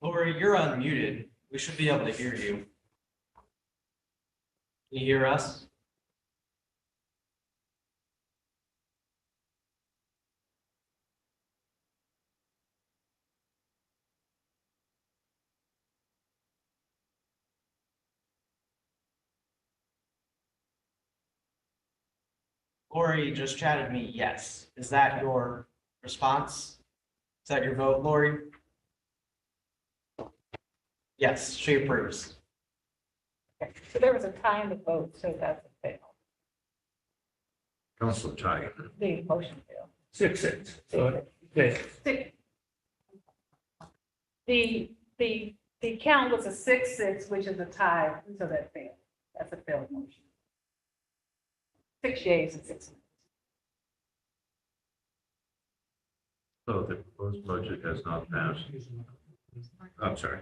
Lori, you're unmuted. We should be able to hear you. Can you hear us? Lori just chatted me, yes. Is that your response? Is that your vote, Lori? Yes, she approves. Okay, so there was a tie in the vote, so that's a fail. Council tie. The motion failed. 6-6. So, okay. The count was a 6-6, which is a tie, so that failed. That's a failed motion. 6 yeas and 6 nays. So the proposed budget has not passed. I'm sorry.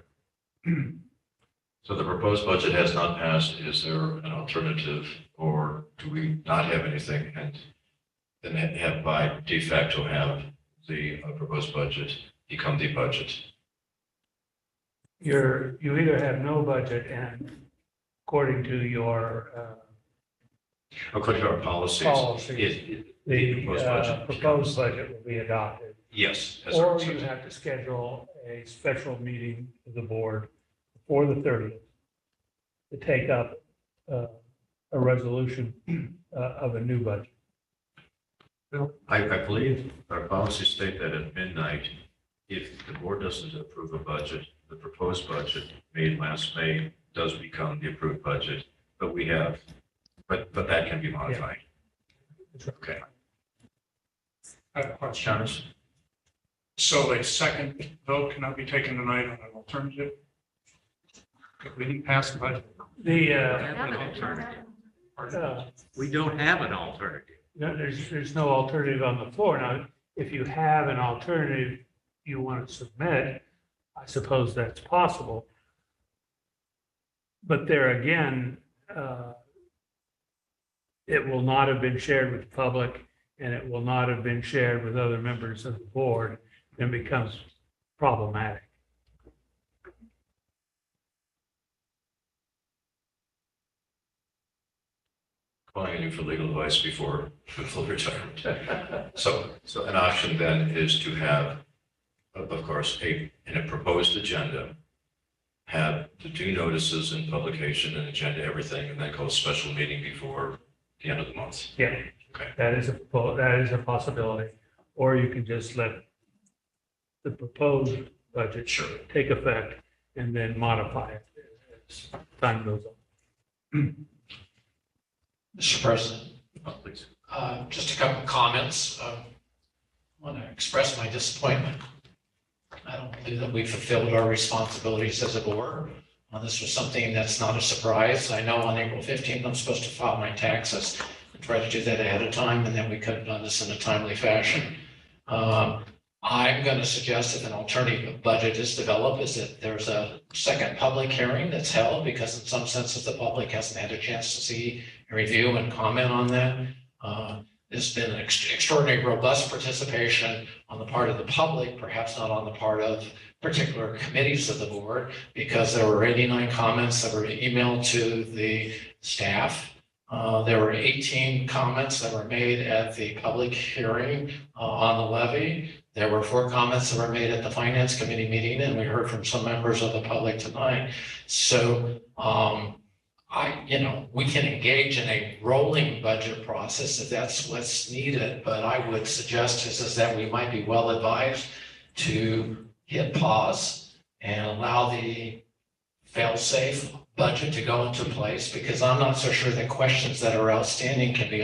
So the proposed budget has not passed. Is there an alternative, or do we not have anything and then have by de facto have the proposed budget become the budget? You either have no budget and according to your According to our policies, policies, the proposed budget will be adopted. Yes. as Or a- you have to schedule a special meeting of the board before the 30th to take up a resolution of a new budget. I believe our policies state that at midnight, if the board doesn't approve a budget, the proposed budget made last May does become the approved budget, but we have, but that can be modified. Okay. I have a question. Thomas? So a second vote cannot be taken tonight on an alternative? If we didn't pass the budget. The, We don't have an alternative. no, there's no alternative on the floor. Now, if you have an alternative you want to submit, I suppose that's possible. But there again, it will not have been shared with the public and it will not have been shared with other members of the board and becomes problematic. Calling on you for legal advice before full retirement. So an option then is to have, of course, in a proposed agenda, have the due notices and publication and agenda, everything, and then call a special meeting before the end of the month. Yeah, Okay. that is a possibility. Or you can just let the proposed budget take effect and then modify it as time goes on. Mr. President, Please. just a couple of comments. I want to express my disappointment. I don't believe that we fulfilled our responsibilities as a board. This was something that's not a surprise. I know on April 15th, I'm supposed to file my taxes. I tried to do that ahead of time, and then we could have done this in a timely fashion. I'm going to suggest if an alternative budget is developed, is that there's a second public hearing that's held, because in some senses, the public hasn't had a chance to see, review, and comment on that. There's been an extraordinary robust participation on the part of the public, perhaps not on the part of particular committees of the board, because there were 89 comments that were emailed to the staff. There were 18 comments that were made at the public hearing on the levy. There were 4 comments that were made at the finance committee meeting, and we heard from some members of the public tonight. So I we can engage in a rolling budget process if that's what's needed, but I would suggest is that we might be well advised to hit pause and allow the fail-safe budget to go into place, because I'm not so sure that questions that are outstanding can be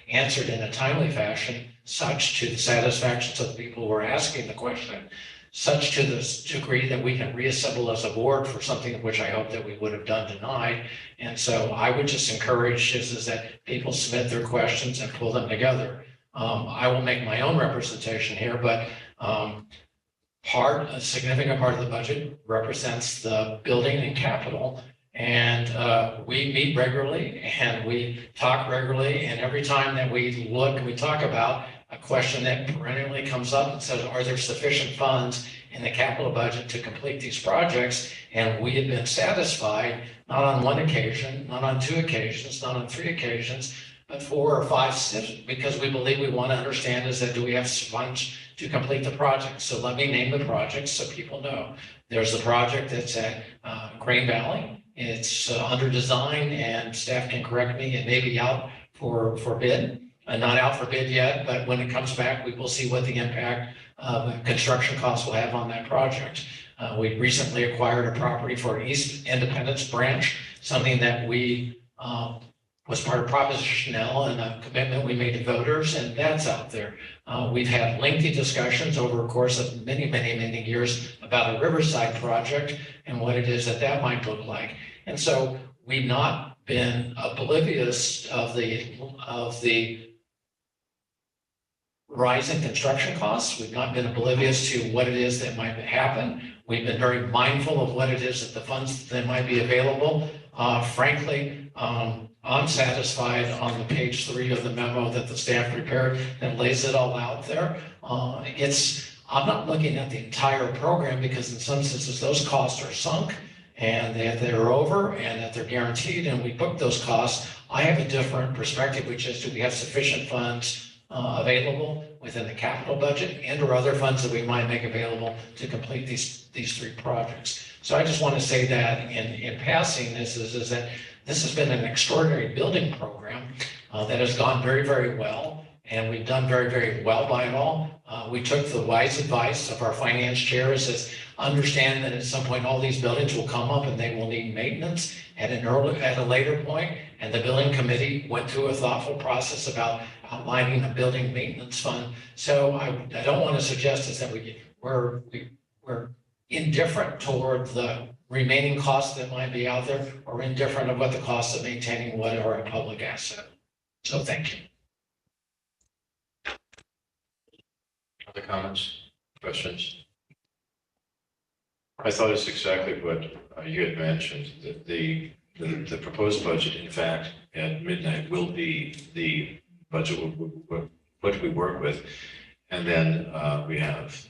answered in a timely fashion, such to the satisfaction of the people who are asking the question, such to the degree that we can reassemble as a board for something which I hope that we would have done tonight. And so I would just encourage is that people submit their questions and pull them together. I will make my own representation here, but a significant part of the budget represents the building and capital. And we meet regularly and we talk regularly. And every time that we look and we talk about a question that perennially comes up and says, are there sufficient funds in the capital budget to complete these projects? And we have been satisfied, not on one occasion, not on two occasions, not on three occasions, but 4 or 5, 6, because we believe we want to understand is that do we have funds to complete the project? So let me name the projects so people know. There's the project that's at Crane Valley. It's under design, and staff can correct me, it may be out for bid. Not out for bid yet, but when it comes back, we will see what the impact of construction costs will have on that project. We recently acquired a property for an East Independence branch, something that we was part of Proposition L and a commitment we made to voters, and that's out there. We've had lengthy discussions over a course of many, many, many years about a Riverside project and what it is that might look like. And so we've not been oblivious of the rise in construction costs. We've not been oblivious to what it is that might happen. We've been very mindful of what it is that the funds that might be available. Frankly, I'm satisfied on the page 3 of the memo that the staff prepared that lays it all out there. I'm not looking at the entire program because in some instances those costs are sunk and that they're over and that they're guaranteed and we book those costs. I have a different perspective, which is do we have sufficient funds available within the capital budget and or other funds that we might make available to complete these 3 projects. So I just want to say that in passing is that this has been an extraordinary building program that has gone very, very well, and we've done very, very well by it all. We took the wise advice of our finance chairs as understand that at some point all these buildings will come up and they will need maintenance at a later point, and the building committee went through a thoughtful process about outlining a building maintenance fund. So I don't want to suggest is that we're indifferent toward the remaining costs that might be out there or indifferent of what the cost of maintaining what are a public asset. So thank you. Other comments, questions? I thought it's exactly what you had mentioned, that the proposed budget, in fact, at midnight will be the budget what we work with. And then we have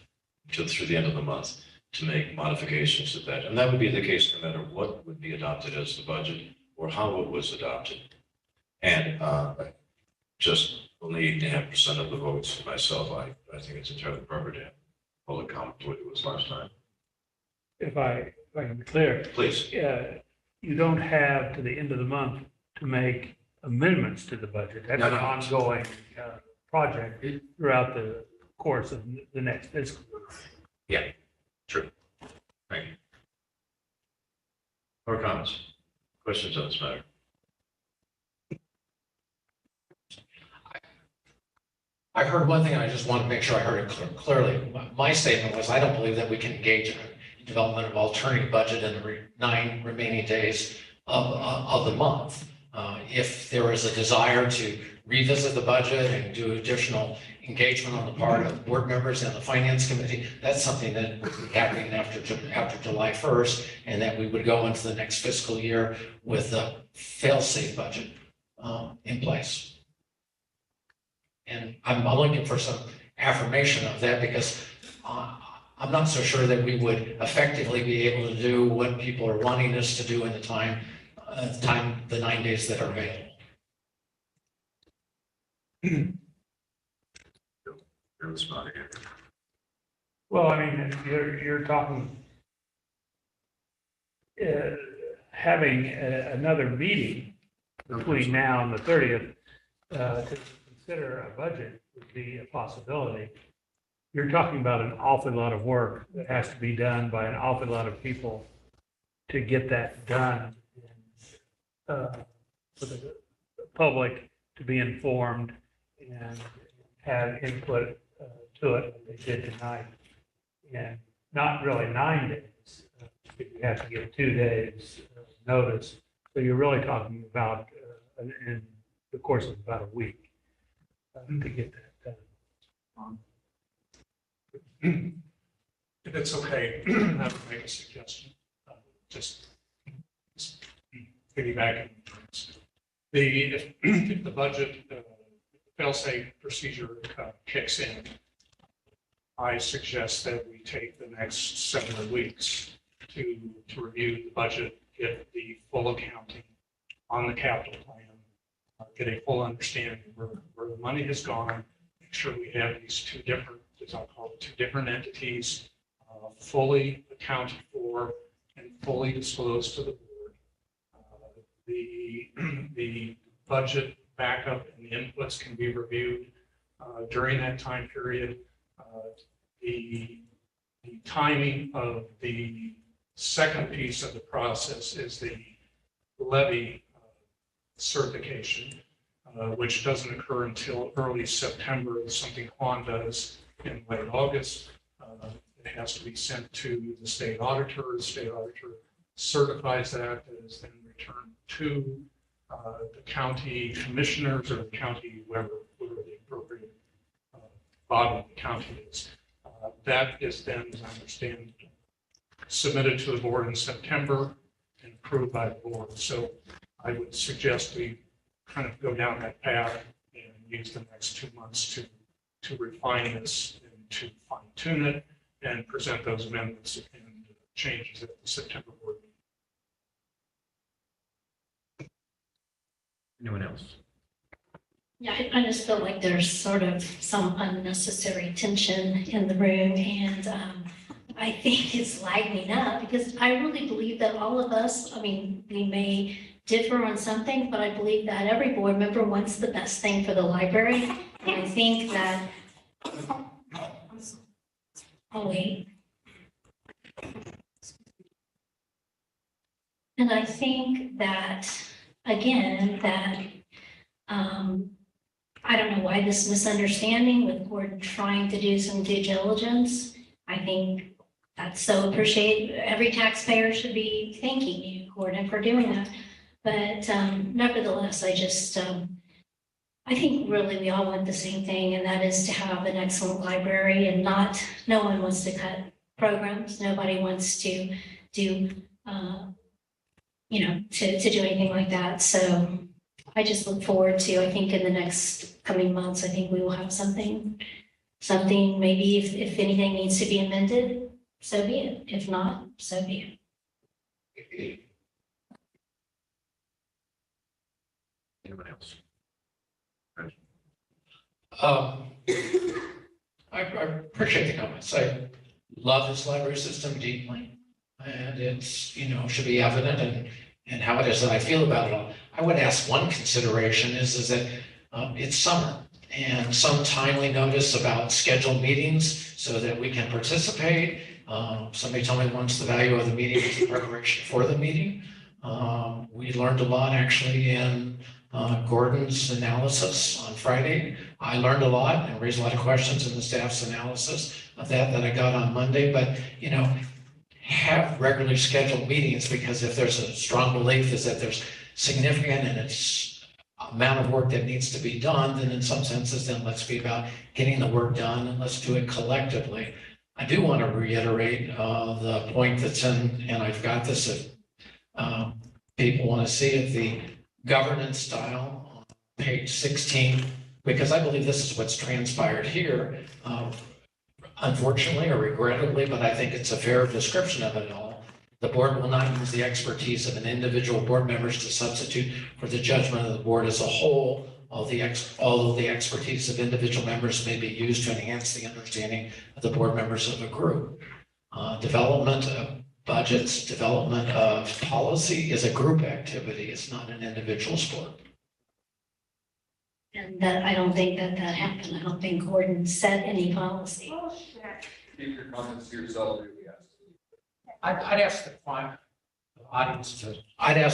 through the end of the month to make modifications to that. And that would be the case no matter what would be adopted as the budget or how it was adopted. And just only 8.5% of the votes myself, I think it's entirely appropriate to have public comment to what it was last time. If I can be clear. Please. You don't have to the end of the month to make amendments to the budget. That's an ongoing project throughout the course of the next fiscal year. Yeah, true. Thank you. More comments, questions on this matter? I heard one thing, and I just want to make sure I heard it clearly. My statement was, I don't believe that we can engage in development of alternative budget in the 9 remaining days of the month. If there is a desire to revisit the budget and do additional engagement on the part of board members and the finance committee, that's something that would be happening after July 1st, and that we would go into the next fiscal year with a fail-safe budget in place. And I'm looking for some affirmation of that because I'm not so sure that we would effectively be able to do what people are wanting us to do in the 9 days that are available. Well, I mean, you're talking, having another meeting between now and the 30th to consider a budget would be a possibility. You're talking about an awful lot of work that has to be done by an awful lot of people to get that done. For the public to be informed and have input to it, like they did tonight. And not really 9 days. You have to give 2 days notice. So you're really talking about in the course of about a week to get that done. If it's okay, I would make a suggestion. Just piggybacking. If the budget fail-safe procedure kicks in, I suggest that we take the next several weeks to review the budget, get the full accounting on the capital plan, get a full understanding where the money has gone, make sure we have these two different, as I'll call it, two different entities fully accounted for and fully disclosed to the board. The budget backup and the inputs can be reviewed during that time period. The timing of the second piece of the process is the levy certification, which doesn't occur until early September. It's something Juan does in late August. It has to be sent to the state auditor. The state auditor certifies that. It is then returned to the county commissioners or the county, whoever the appropriate body of the county is. That is then, as I understand, submitted to the board in September and approved by the board. So I would suggest we kind of go down that path and use the next 2 months to refine this and to fine tune it and present those amendments and changes at the September board meeting. Anyone else? Yeah, I just feel like there's sort of some unnecessary tension in the room, and I think it's lightening up because I really believe that all of us, I mean, we may differ on something, but I believe that every board member wants the best thing for the library. And I think that, oh wait. And I think that, again, that I don't know why this misunderstanding with Gordon trying to do some due diligence. I think that's so appreciated. Every taxpayer should be thanking you, Gordon, for doing that. But nevertheless, I just, I think really we all want the same thing, and that is to have an excellent library and no one wants to cut programs. Nobody wants to do, to do anything like that. So I just look forward to, I think in the next coming months, I think we will have something maybe if anything needs to be amended, so be it. If not, so be it. Anyone else? I appreciate the comments. I love this library system deeply. And it's, should be evident and how it is that I feel about it all. I would ask one consideration is that it's summer and some timely notice about scheduled meetings so that we can participate. Somebody told me once the value of the meeting is the preparation for the meeting. We learned a lot actually in Gordon's analysis on Friday. I learned a lot and raised a lot of questions in the staff's analysis of that I got on Monday. But, have regularly scheduled meetings, because if there's a strong belief is that there's significant and it's amount of work that needs to be done, then in some senses, then let's be about getting the work done and let's do it collectively. I do want to reiterate the point that's in, and I've got this if people want to see it, the governance style on page 16, because I believe this is what's transpired here. Unfortunately or regrettably, but I think it's a fair description of it all. The board will not use the expertise of an individual board members to substitute for the judgment of the board as a whole. Although the expertise of individual members may be used to enhance the understanding of the board members of a group. Development of budgets, development of policy is a group activity. It's not an individual sport. And that, I don't think that happened. I don't think Gordon set any policy. Keep your comments to yourself, yes. I'd ask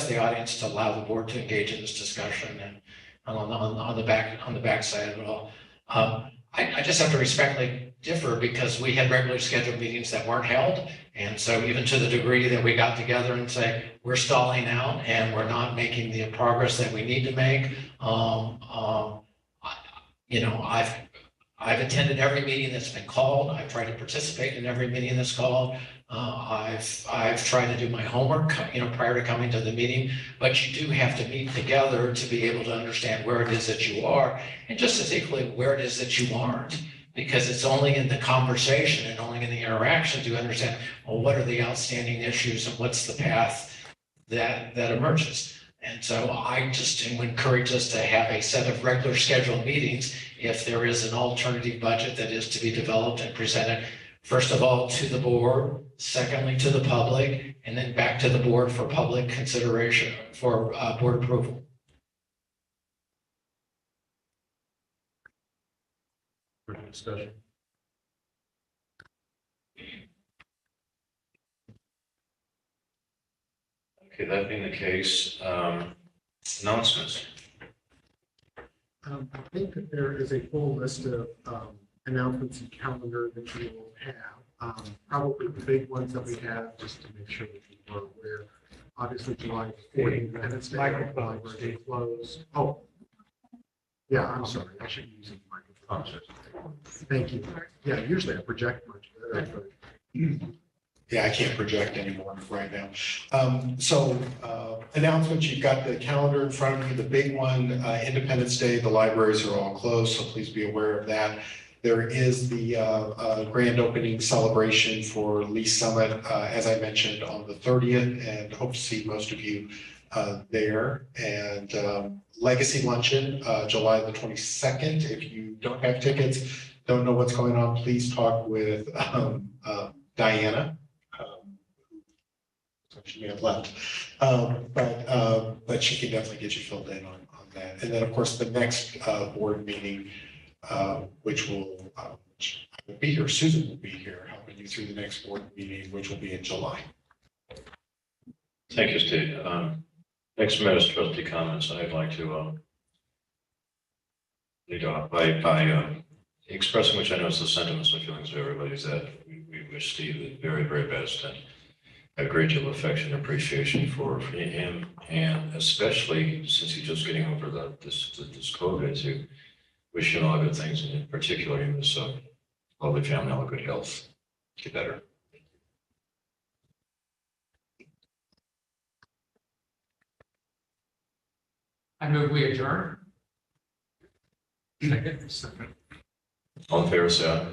the audience to allow the board to engage in this discussion and on the backside of it all. I just have to respectfully differ because we had regularly scheduled meetings that weren't held. And so even to the degree that we got together and say, we're stalling out and we're not making the progress that we need to make. I've attended every meeting that's been called. I've tried to participate in every meeting that's called. I've tried to do my homework, prior to coming to the meeting, but you do have to meet together to be able to understand where it is that you are, and just as equally where it is that you aren't, because it's only in the conversation and only in the interaction do you understand, well, what are the outstanding issues and what's the path that emerges. And so I just encourage us to have a set of regular scheduled meetings if there is an alternative budget that is to be developed and presented, first of all, to the board, secondly, to the public, and then back to the board for public consideration for board approval. Further discussion? Okay, that being the case, announcements. I think that there is a full list of announcements and calendar that you will have. Probably the big ones that we have, just to make sure that you are aware. Obviously, July 14th, Independence Day, the library closed. Oh, yeah, I'm sorry. I shouldn't use the microphone. Thank you. Yeah, usually I project much better, but yeah, I can't project anymore right now. Announcements, you've got the calendar in front of you. The big one, Independence Day, the libraries are all closed, so please be aware of that. There is the grand opening celebration for Lee Summit, as I mentioned, on the 30th, and hope to see most of you there. And Legacy Luncheon, July the 22nd. If you don't have tickets, don't know what's going on, please talk with Diana. She may have left, but she can definitely get you filled in on that. And then, of course, the next board meeting, which will be here, Susan will be here helping you through the next board meeting, which will be in July. Thank you, Steve. Next matter is trustee comments. I'd like to lead off by expressing, which I know is the sentiments and feelings of everybody, is that we wish Steve the very, very best and a great deal of affection and appreciation for him, and especially since he's just getting over this COVID, to wish him all good things, and in particular in this lovely family, all good health. Get better. I move we adjourn. Second. All in favor, say aye.